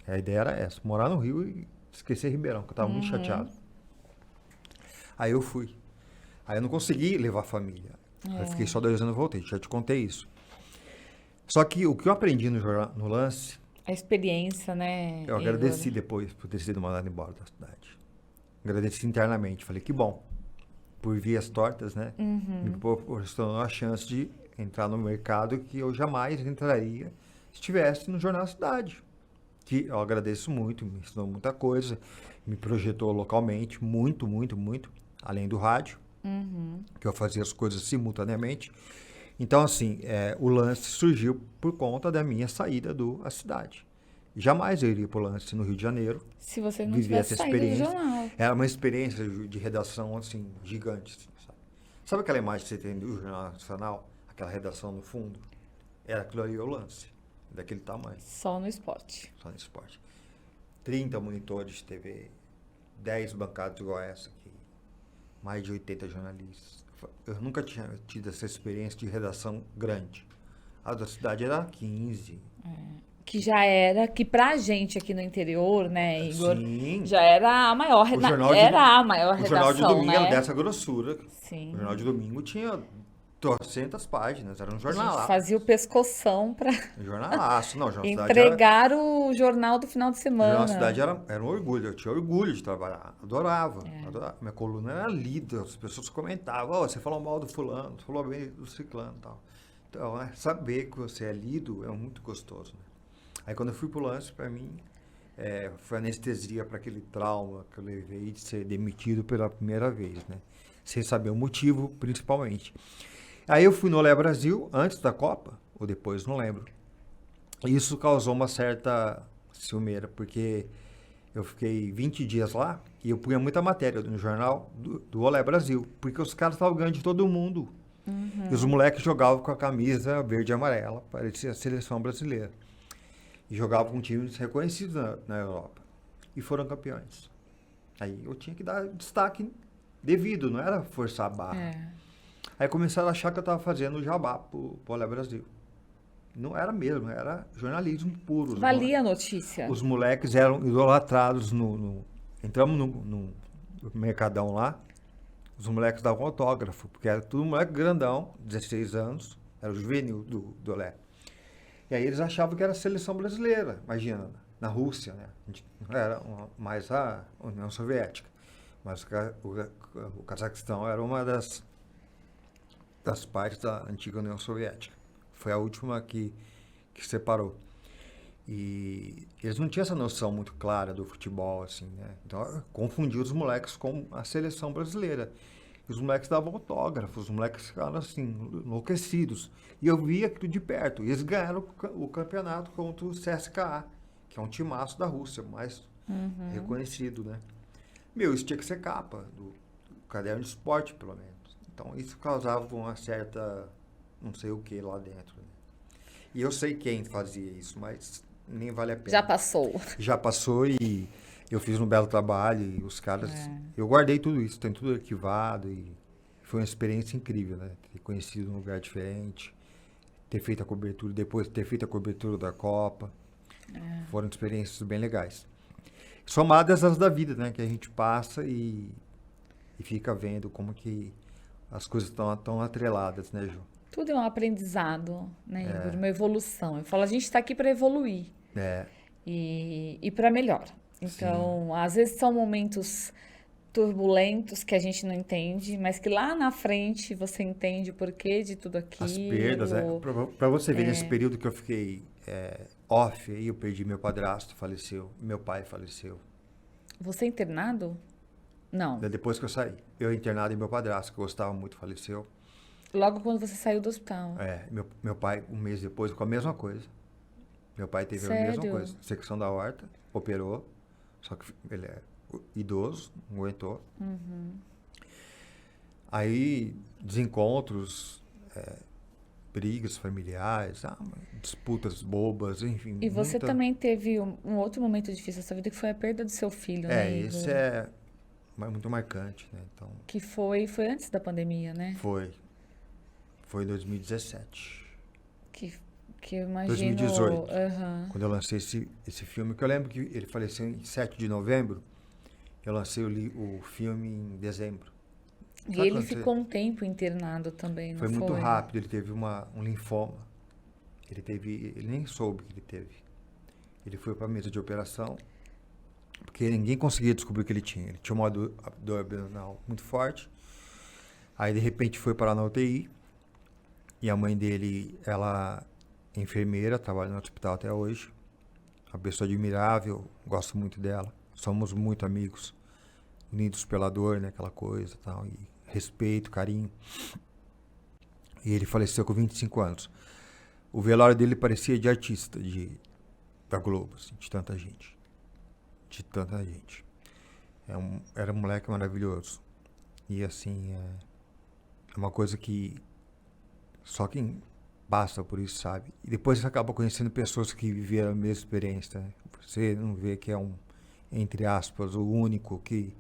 A ideia era essa, morar no Rio e esquecer Ribeirão, que eu tava muito chateado. Aí eu fui. Aí eu não consegui levar a família. Aí fiquei só 2 anos e voltei, já te contei isso. Só que o que eu aprendi no lance, A experiência, né? eu Igor? agradeci depois por ter sido mandado embora da cidade. Agradeci internamente. Falei, que bom. Por vias tortas, né? Me proporcionou a chance de entrar no mercado que eu jamais entraria se estivesse no Jornal Cidade. que eu agradeço muito, me ensinou muita coisa, me projetou localmente, muito, muito, muito, além do rádio, que eu fazia as coisas simultaneamente. Então, assim, o lance surgiu por conta da minha saída da cidade. Jamais eu iria para o lance no Rio de Janeiro, Se você não viver tivesse essa saído do experiência. jornal. Era uma experiência de redação, assim, gigante. Assim, sabe? Sabe aquela imagem que você tem do Jornal Nacional? Aquela redação no fundo? Era aquilo ali o lance, daquele tamanho, Só no esporte. só no esporte. 30 monitores de TV, 10 bancadas igual essa aqui, mais de 80 jornalistas. Eu nunca tinha tido essa experiência de redação grande. A da cidade era 15. Que já era, que pra gente aqui no interior, né, Igor, Sim. já era a maior, O jornal de- era a maior O jornal de redação, domingo né? era dessa grossura. Sim. O jornal de domingo tinha 200 páginas, era um A gente jornalaço. fazia o pescoção pra Um jornalaço. Não, o Jornal da Cidade era, entregar o jornal do final de o semana. Jornal da Cidade era um orgulho. Eu tinha orgulho de trabalhar. Adorava. É. Adorava. Minha coluna era lida, as pessoas comentavam: "Ó, você falou mal do fulano, você falou bem do ciclano e tal." Então, saber que você é lido é muito gostoso. Né? Aí quando eu fui pro lance, pra mim, foi anestesia para aquele trauma que eu levei de ser demitido pela primeira vez, né? Sem saber o motivo, principalmente. Aí eu fui no Olé Brasil, antes da Copa, ou depois, não lembro. Isso causou uma certa ciumeira, porque eu fiquei 20 dias lá e eu punha muita matéria no jornal do Olé Brasil, porque os caras estavam ganhando de todo mundo. E os moleques jogavam com a camisa verde e amarela, parecia a seleção brasileira. E jogavam com times reconhecidos na Europa. E foram campeões. Aí eu tinha que dar destaque devido, não era forçar a barra. É. Aí começaram a achar que eu estava fazendo jabá pro Olé Brasil. Não era mesmo, era jornalismo puro. Valia a notícia. Os moleques eram idolatrados entramos no Mercadão lá, os moleques davam autógrafo, porque era tudo moleque grandão, 16 anos, era o juvenil do Olé. E aí eles achavam que era a seleção brasileira, imagina, na Rússia, né? A gente não era mais a União Soviética, mas o Cazaquistão era uma das partes da antiga União Soviética. Foi a última que separou. E eles não tinham essa noção muito clara do futebol, assim, né? Então, confundiu os moleques com a seleção brasileira. E os moleques davam autógrafos, os moleques ficaram, assim, enlouquecidos. E eu via aquilo de perto. E eles ganharam o campeonato contra o CSKA, que é um timaço da Rússia, mais reconhecido, né? Isso tinha que ser capa do caderno de esporte, pelo menos. Então, isso causava uma certa, não sei o que lá dentro. Né? E eu sei quem fazia isso, mas nem vale a pena. Já passou. Já passou e eu fiz um belo trabalho e os caras... Eu guardei tudo isso, tem tudo arquivado e foi uma experiência incrível, né? Ter conhecido um lugar diferente, ter feito a cobertura, depois ter feito a cobertura da Copa. Foram experiências bem legais. Somadas às da vida, né? Que a gente passa e fica vendo como que as coisas estão tão atreladas, né, Ju? Tudo é um aprendizado, né, Igor? Uma evolução. Eu falo, a gente está aqui para evoluir e para melhor. Então, às vezes são momentos turbulentos que a gente não entende, mas que lá na frente você entende o porquê de tudo aquilo. As perdas, né? Para você ver, nesse período que eu fiquei off, aí eu perdi meu padrasto, faleceu, meu pai faleceu. Você é internado? Não. Depois que eu saí. Eu internado e meu padrasto, que eu gostava muito, faleceu. Logo quando você saiu do hospital. Meu pai, um mês depois, com a mesma coisa. Meu pai teve a mesma Sério? coisa. Secção da aorta, operou, só que ele é idoso, não aguentou. Aí, desencontros, brigas familiares, disputas bobas, enfim. E você também teve um outro momento difícil na sua vida, que foi a perda do seu filho, né, Igor? Esse é muito marcante, né? Então, Que foi antes da pandemia, né? foi em 2017. Que eu imagino... 2018, quando eu lancei esse filme, que eu lembro que ele faleceu em 7 de novembro, eu lancei o filme em dezembro. E ele ficou um tempo internado também, não foi? Foi muito rápido, ele teve um linfoma. Ele nem soube que ele teve. Ele foi para a mesa de operação, porque ninguém conseguia descobrir o que ele tinha. Ele tinha uma dor abdominal muito forte. Aí, de repente, foi parar na UTI. E a mãe dele, ela é enfermeira, trabalha no hospital até hoje. uma pessoa admirável, gosto muito dela. Somos muito amigos, unidos pela dor, né? Aquela coisa e tal. E respeito, carinho. E ele faleceu com 25 anos. O velório dele parecia de artista, da Globo, assim, de tanta gente. De tanta gente. Era um moleque maravilhoso. E assim, é uma coisa que só quem passa por isso sabe. E depois você acaba conhecendo pessoas que viveram a mesma experiência, né? Você não vê que é entre aspas, o único que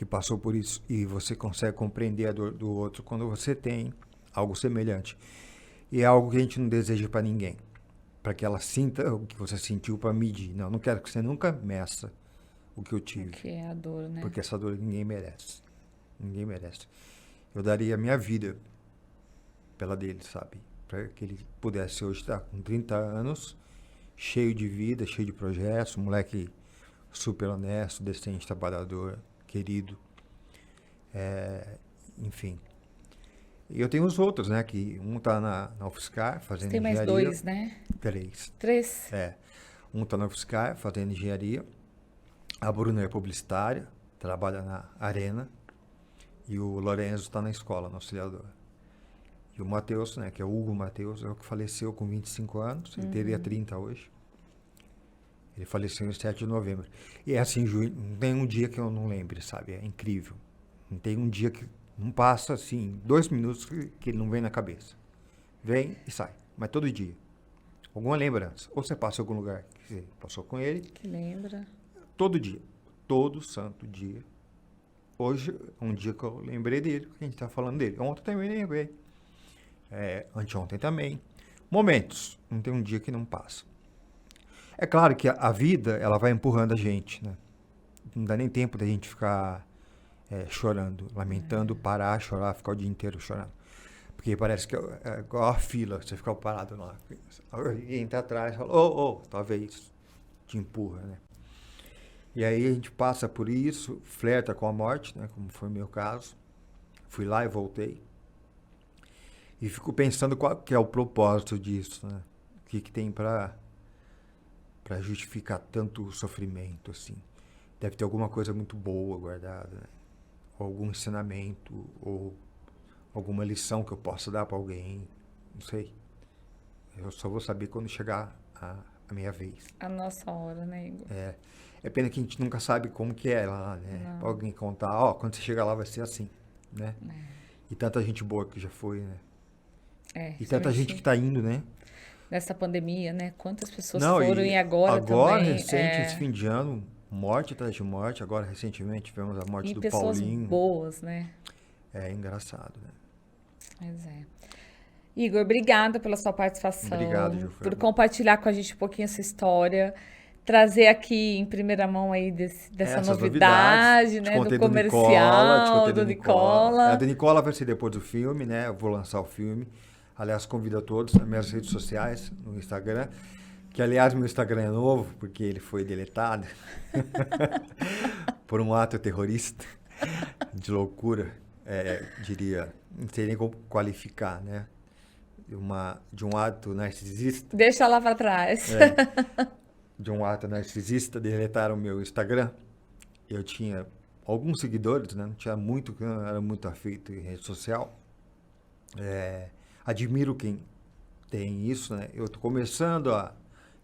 passou por isso. E você consegue compreender a dor do outro quando você tem algo semelhante. E é algo que a gente não deseja para ninguém. Para que ela sinta o que você sentiu, para medir. Não quero que você nunca meça o que eu tive. Que é a dor, né? Porque essa dor ninguém merece. Ninguém merece. Eu daria a minha vida pela dele, sabe? Para que ele pudesse hoje estar com 30 anos, cheio de vida, cheio de projetos, um moleque super honesto, decente, trabalhador, querido. Enfim. E eu tenho os outros, né? Que um tá na UFSCar, fazendo Tem mais engenharia. 2, né? 3. 3. Um tá na UFSCar, fazendo engenharia. A Bruna é publicitária, trabalha na Arena. E o Lorenzo está na escola, no Auxiliador. E o Matheus, né? Que é o Hugo Matheus, é o que faleceu com 25 anos. Ele teria 30 hoje. Ele faleceu em 7 de novembro. E é assim, Ju, não tem um dia que eu não lembre, sabe? É incrível. Não tem um dia que não passa, assim, 2 minutos que ele não vem na cabeça. Vem e sai. Mas todo dia. Alguma lembrança. Ou você passa em algum lugar que você passou com ele. Que lembra. Todo dia. Todo santo dia. Hoje é um dia que eu lembrei dele, porque a gente tá falando dele. Ontem também lembrei. Anteontem também. Momentos. Não tem um dia que não passa. É claro que a vida, ela vai empurrando a gente, né? Não dá nem tempo da gente ficar chorando, lamentando, parar, chorar, ficar o dia inteiro chorando. Porque parece que é igual a fila, você fica parado lá. Alguém entra atrás e fala, talvez te empurra, né? E aí a gente passa por isso, flerta com a morte, né? Como foi o meu caso. Fui lá e voltei. E fico pensando qual que é o propósito disso, né? O que tem para justificar tanto sofrimento, assim. Deve ter alguma coisa muito boa guardada, né? Ou algum ensinamento, ou alguma lição que eu possa dar para alguém, não sei. Eu só vou saber quando chegar a minha vez. A nossa hora, né, Igor? É pena que a gente nunca sabe como que é lá, né? Pra alguém contar, quando você chegar lá vai ser assim, né? E tanta gente boa que já foi, né? E tanta gente que tá indo, né? Nessa pandemia, né? Quantas pessoas Não, foram e agora também. Recente, esse fim de ano, morte atrás de morte. Agora, recentemente, tivemos a morte do Paulinho. E pessoas boas, né? É engraçado, né? Mas Igor, obrigada pela sua participação. Obrigado, Ju. Por compartilhar com a gente um pouquinho essa história. Trazer aqui em primeira mão aí dessa novidade, né? Do comercial, do Nicola. A do Nicola vai ser depois do filme, né? Eu vou lançar o filme. Aliás, convido a todos nas minhas redes sociais, no Instagram. Que, aliás, meu Instagram é novo, porque ele foi deletado. Por um ato terrorista. De loucura. Diria, não sei nem como qualificar, né? De um ato narcisista. Deixa lá para trás. De um ato narcisista, deletaram o meu Instagram. Eu tinha alguns seguidores, né? Não tinha muito, porque eu não era muito afeito em rede social. Admiro quem tem isso, né? Eu estou começando a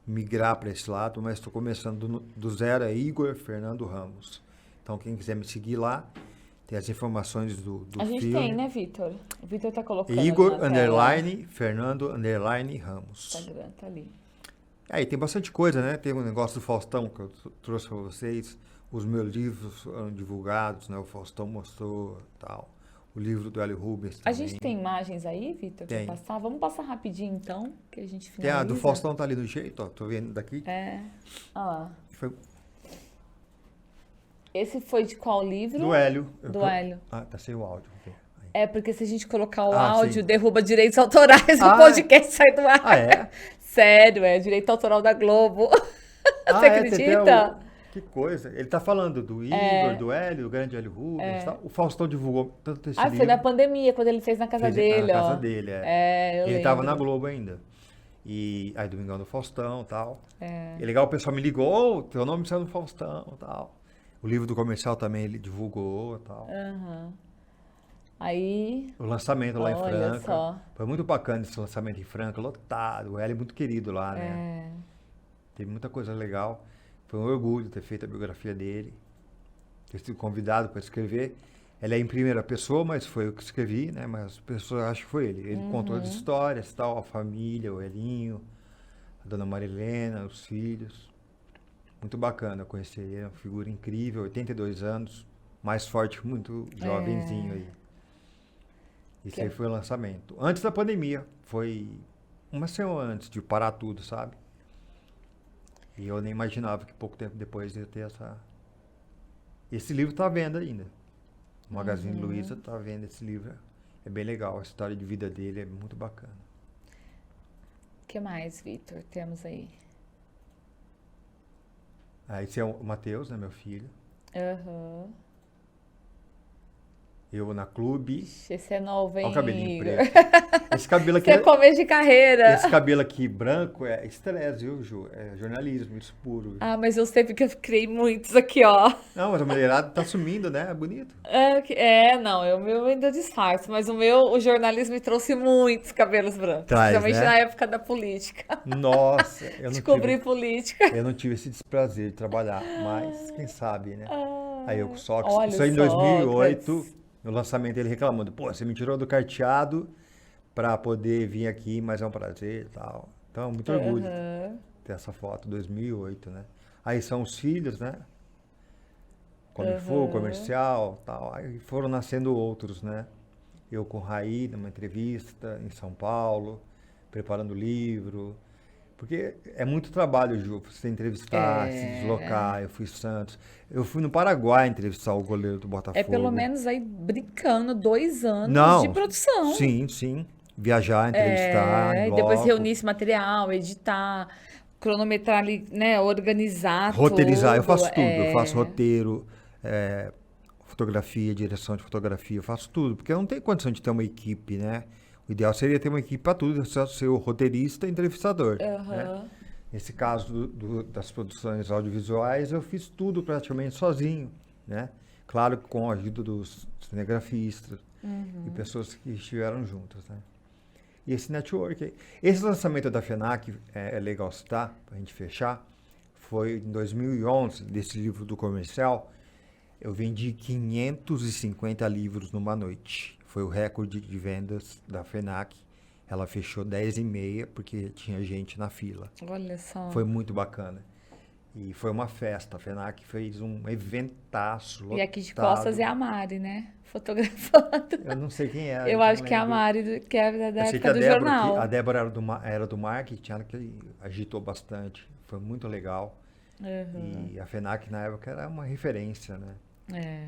migrar para esse lado, mas estou começando do zero, é Igor Fernando Ramos. Então, quem quiser me seguir lá, tem as informações do filme. A gente tem, né, Vitor? O Vitor tá colocando Igor, _ Fernando, _ Ramos. O Instagram tá ali. Aí tem bastante coisa, né? Tem um negócio do Faustão que eu trouxe para vocês. Os meus livros foram divulgados, né? O Faustão mostrou tal. O livro do Hélio Rubens também. A gente tem imagens aí, Vitor, para passar? Vamos passar rapidinho, então, que a gente finaliza. A do Faustão tá ali no jeito, ó. Tô vendo daqui. Olha lá. Esse foi de qual livro? Do Hélio. Hélio. Tá sem o áudio. Porque se a gente colocar o áudio, derruba direitos autorais, o podcast sai do ar. Sério, direito autoral da Globo. Você acredita? Que coisa. Ele tá falando do Igor, do Hélio, do grande Hélio Rubens. Tá? O Faustão divulgou tanto esse livro. Foi na pandemia, quando ele fez na casa dele. Na casa dele, Ele tava na Globo ainda. E aí Domingão do Faustão e tal. E legal, o pessoal me ligou, "Ô, teu nome saiu no Faustão e tal. O livro do comercial também ele divulgou e tal. Aham. Aí, O lançamento lá em olha Franca. só. Foi muito bacana esse lançamento em Franca, lotado. O Hélio é muito querido lá, né? É, Teve muita coisa legal. Foi um orgulho ter feito a biografia dele. Ter sido convidado para escrever. Ela é em primeira pessoa, mas foi eu que escrevi, né? Mas as pessoas acham que foi ele. Ele contou as histórias, tal, a família, o Elinho, a dona Marilena, os filhos. Muito bacana conhecer ele, é uma figura incrível, 82 anos, mais forte que muito jovenzinho aí. Isso Que- aí foi o lançamento. Antes da pandemia, foi uma semana antes de parar tudo, sabe? E eu nem imaginava que pouco tempo depois ia ter essa... Esse livro tá à venda ainda. O Magazine Luiza tá vendo esse livro. É bem legal, a história de vida dele é muito bacana. o que mais, Vitor, temos aí? Aí esse é o Matheus, né, meu filho. Aham. Eu na clube. Ixi, esse é novo, Olha hein, o cabelinho Igor? preto. Esse cabelo aqui, Você é começo de carreira. esse cabelo aqui branco é estresse, viu, Ju? É jornalismo, isso puro. Ah, mas eu sei porque eu criei muitos aqui, ó. Não, mas a mulherada tá sumindo, né? É bonito. Não, o meu ainda disfarço, mas o jornalismo me trouxe muitos cabelos brancos, Traz, principalmente né? na época da política. Nossa, Descobri política. eu não tive esse desprazer de trabalhar, mas quem sabe, né? Aí eu com o Sox, Olha isso aí em Sócrates. 2008, no lançamento ele reclamando, pô, você me tirou do carteado pra poder vir aqui, mas é um prazer e tal. Então, muito orgulho Aham. ter essa foto, 2008, né? Aí são os filhos, né? Come Fogo, comercial, tal. Aí foram nascendo outros, né? Eu com o Raí, numa entrevista em São Paulo, preparando o livro. Porque é muito trabalho, Ju, você entrevistar, se deslocar. Eu fui em Santos. Eu fui no Paraguai entrevistar o goleiro do Botafogo. É pelo menos aí brincando 2 anos Não, de produção. sim, sim. Viajar, entrevistar, em E depois loco, reunir esse material, editar, cronometrar ali, né? Organizar roteirizar. Eu tudo. faço tudo. Eu faço roteiro, fotografia, direção de fotografia. Eu faço tudo. Porque eu não tenho condição de ter uma equipe, né? O ideal seria ter uma equipe para tudo. Só ser o roteirista e entrevistador. Né? Aham. Nesse caso das produções audiovisuais, eu fiz tudo praticamente sozinho, né? Claro que com a ajuda dos cinegrafistas e pessoas que estiveram juntas, né? E esse network aí. Esse lançamento da FENAC, é legal citar, para a gente fechar, foi em 2011, desse livro do comercial, eu vendi 550 livros numa noite. Foi o recorde de vendas da FENAC. Ela fechou 10h30 porque tinha gente na fila. Olha só. Foi muito bacana. E foi uma festa. A FENAC fez um eventaço lotado. E aqui de costas é a Mari, né? Fotografando. Eu não sei quem é. Eu acho que é a Mari, que é da Eu sei que época do jornal. a Débora era do marketing, ela que agitou bastante. Foi muito legal. E a FENAC na época era uma referência, né? É.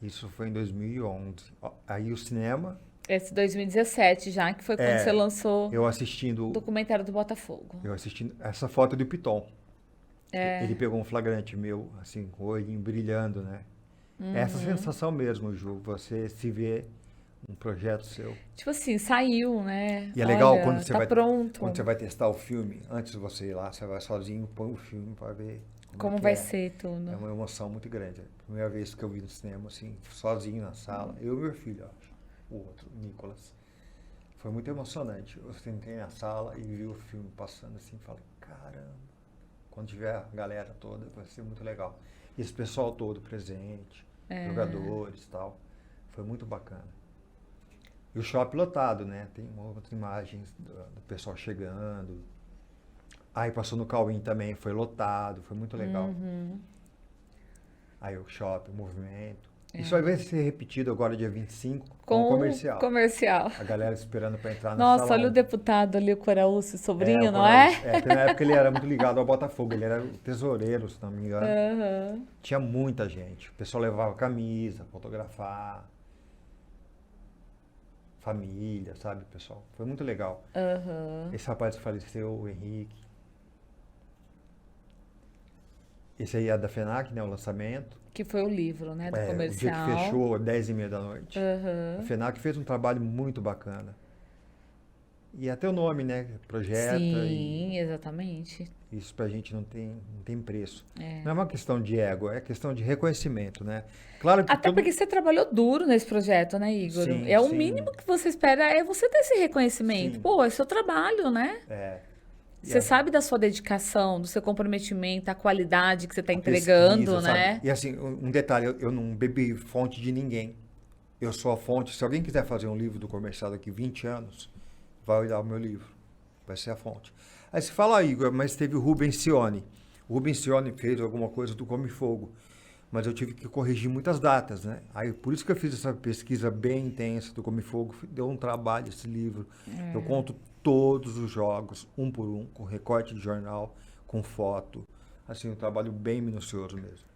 Isso foi em 2011. Aí o cinema, Esse 2017 já, que foi quando você lançou eu o assistindo documentário do Botafogo. essa foto do Piton. Ele pegou um flagrante meu, assim, com o olhinho brilhando, né? Essa sensação mesmo, Ju, você se vê um projeto seu. Tipo assim, saiu, né? E é legal Olha, quando você tá pronto. quando você vai testar o filme, antes de você ir lá, você vai sozinho, põe o filme para ver Como que vai é. ser tudo. É uma emoção muito grande. Primeira vez que eu vi no cinema, assim, sozinho na sala, eu e meu filho, acho, o outro, o Nicolas. Foi muito emocionante. Eu sentei na sala e vi o filme passando assim, falei, caramba, quando tiver a galera toda, vai ser muito legal. E esse pessoal todo presente, jogadores e tal, foi muito bacana. E o shopping lotado, né? Tem outras imagens do pessoal chegando. Aí passou no Cauim também, foi lotado, foi muito legal. Aí o shopping, o movimento. Isso vai ser repetido agora dia 25 com o comercial. Comercial. A galera esperando para entrar na Nossa, sala olha o 1. deputado ali, o Coraúcio, sobrinho, o não é? Corinthians. Na época ele era muito ligado ao Botafogo, ele era o tesoureiro, se não me engano. Aham. Tinha muita gente. O pessoal levava camisa, fotografar. Família, sabe, pessoal? Foi muito legal. Aham. Esse rapaz que faleceu, o Henrique. Esse aí é da FENAC, né? O lançamento. Que foi o livro, né? Do O dia comercial. que fechou, 10h30 da noite. Aham. A FENAC fez um trabalho muito bacana. E até o nome, né? Projeta. Sim, exatamente. E isso pra gente não tem preço. É. Não é uma questão de ego, é questão de reconhecimento, né? Claro que Até porque você trabalhou duro nesse projeto, né, Igor? Sim, É o sim. mínimo que você espera, é você ter esse reconhecimento. Sim. Pô, é seu trabalho, né? É, e Você a- sabe da sua dedicação, do seu comprometimento, a qualidade que você está a entregando, pesquisa, sabe? né? E assim, um detalhe, eu não bebi fonte de ninguém. Eu sou a fonte. Se alguém quiser fazer um livro do comercial daqui 20 anos, vai olhar o meu livro. Vai ser a fonte. Aí você fala, Igor, mas teve o Rubens Cioni. O Rubens Cioni fez alguma coisa do Come Fogo. Mas eu tive que corrigir muitas datas, né? Aí por isso que eu fiz essa pesquisa bem intensa do Come Fogo. Deu um trabalho esse livro. Eu conto todos os jogos, um por um, com recorte de jornal, com foto. Assim, um trabalho bem minucioso mesmo.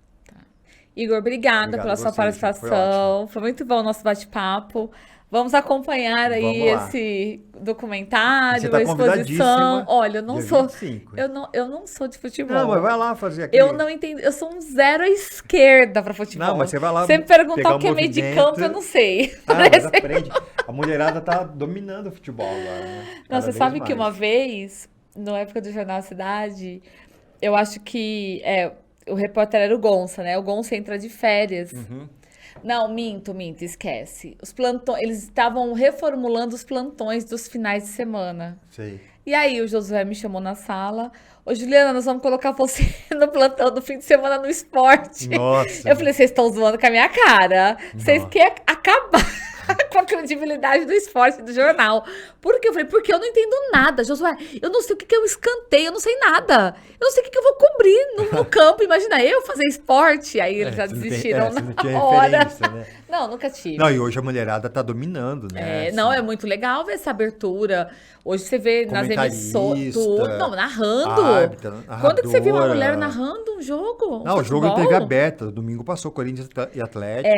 Igor, obrigada Obrigado pela a sua você, Ju. Foi participação. Foi muito bom o nosso bate-papo. Vamos acompanhar aí Vamos lá. esse E documentário, você tá a exposição. convidadíssima Olha, eu não dia sou, 25, eu não sou de futebol. Não, mas vai lá fazer aquele... Eu não entendo, eu sou um zero à esquerda para futebol. Não, mas você vai lá Se me perguntar pegar o que é meio de movimento. campo, eu não sei. Ah, mas aprende. A mulherada tá dominando o futebol agora, né? Não, Cada você vez sabe que mais. uma vez, na época do Jornal Cidade, eu acho que o repórter era o Gonça, né? O Gonça entra de férias. Uhum. Não, minto, esquece. Os plantões, eles estavam reformulando os plantões dos finais de semana. Sei. E aí o Josué me chamou na sala. Ô, Juliana, nós vamos colocar você no plantão do fim de semana no esporte. Nossa. Eu falei, vocês estão zoando com a minha cara. Vocês Nossa. querem acabar com a credibilidade do esporte do jornal. Por quê? Eu falei, porque eu não entendo nada, Josué. Eu não sei o que é um escanteio, eu não sei nada. Eu não sei o que eu vou cobrir no campo. Imagina eu fazer esporte. Aí eles já você não tem- desistiram você não tinha na hora. referência, né? Não, nunca tive. Não, e hoje a mulherada tá dominando, né? Não, Assim, é muito legal ver essa abertura. Hoje você vê nas emissoras, comentarista, tudo. Não, narrando. árbitra, Quando que você viu uma narradora. mulher narrando um jogo? Não, o jogo em futebol? TV aberta. Domingo passou Corinthians e Atlético.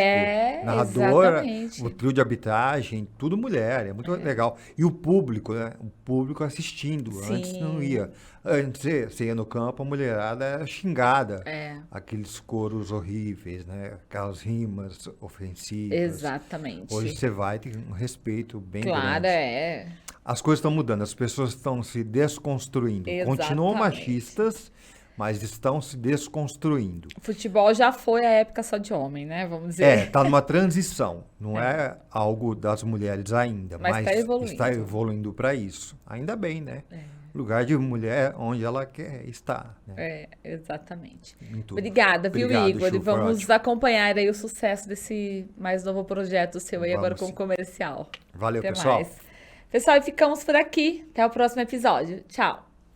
Narradora, exatamente. o trio de arbitragem, tudo mulher. É muito legal. E o público, né? O público assistindo. Antes não Sim. ia. Antes você ia no campo, a mulherada era xingada. É. Aqueles coros horríveis, né? Aquelas rimas ofensivas. Exatamente. Hoje você vai, tem um respeito bem Claro, grande. As coisas estão mudando, as pessoas estão se desconstruindo. Continuam Exatamente. machistas, mas estão se desconstruindo. Futebol já foi a época só de homem, né? Vamos dizer. Tá numa transição. Não é algo das mulheres ainda, Mas mas tá evoluindo. está evoluindo para isso. Ainda bem, né? Lugar de mulher onde ela quer estar. Né? Exatamente. Em tudo. Obrigada, viu, Obrigado, Igor? Chu, E foi vamos ótimo. acompanhar aí o sucesso desse mais novo projeto seu aí agora Vamos com o sim. comercial. Valeu, Até pessoal. mais. Pessoal, e ficamos por aqui. Até o próximo episódio. Tchau.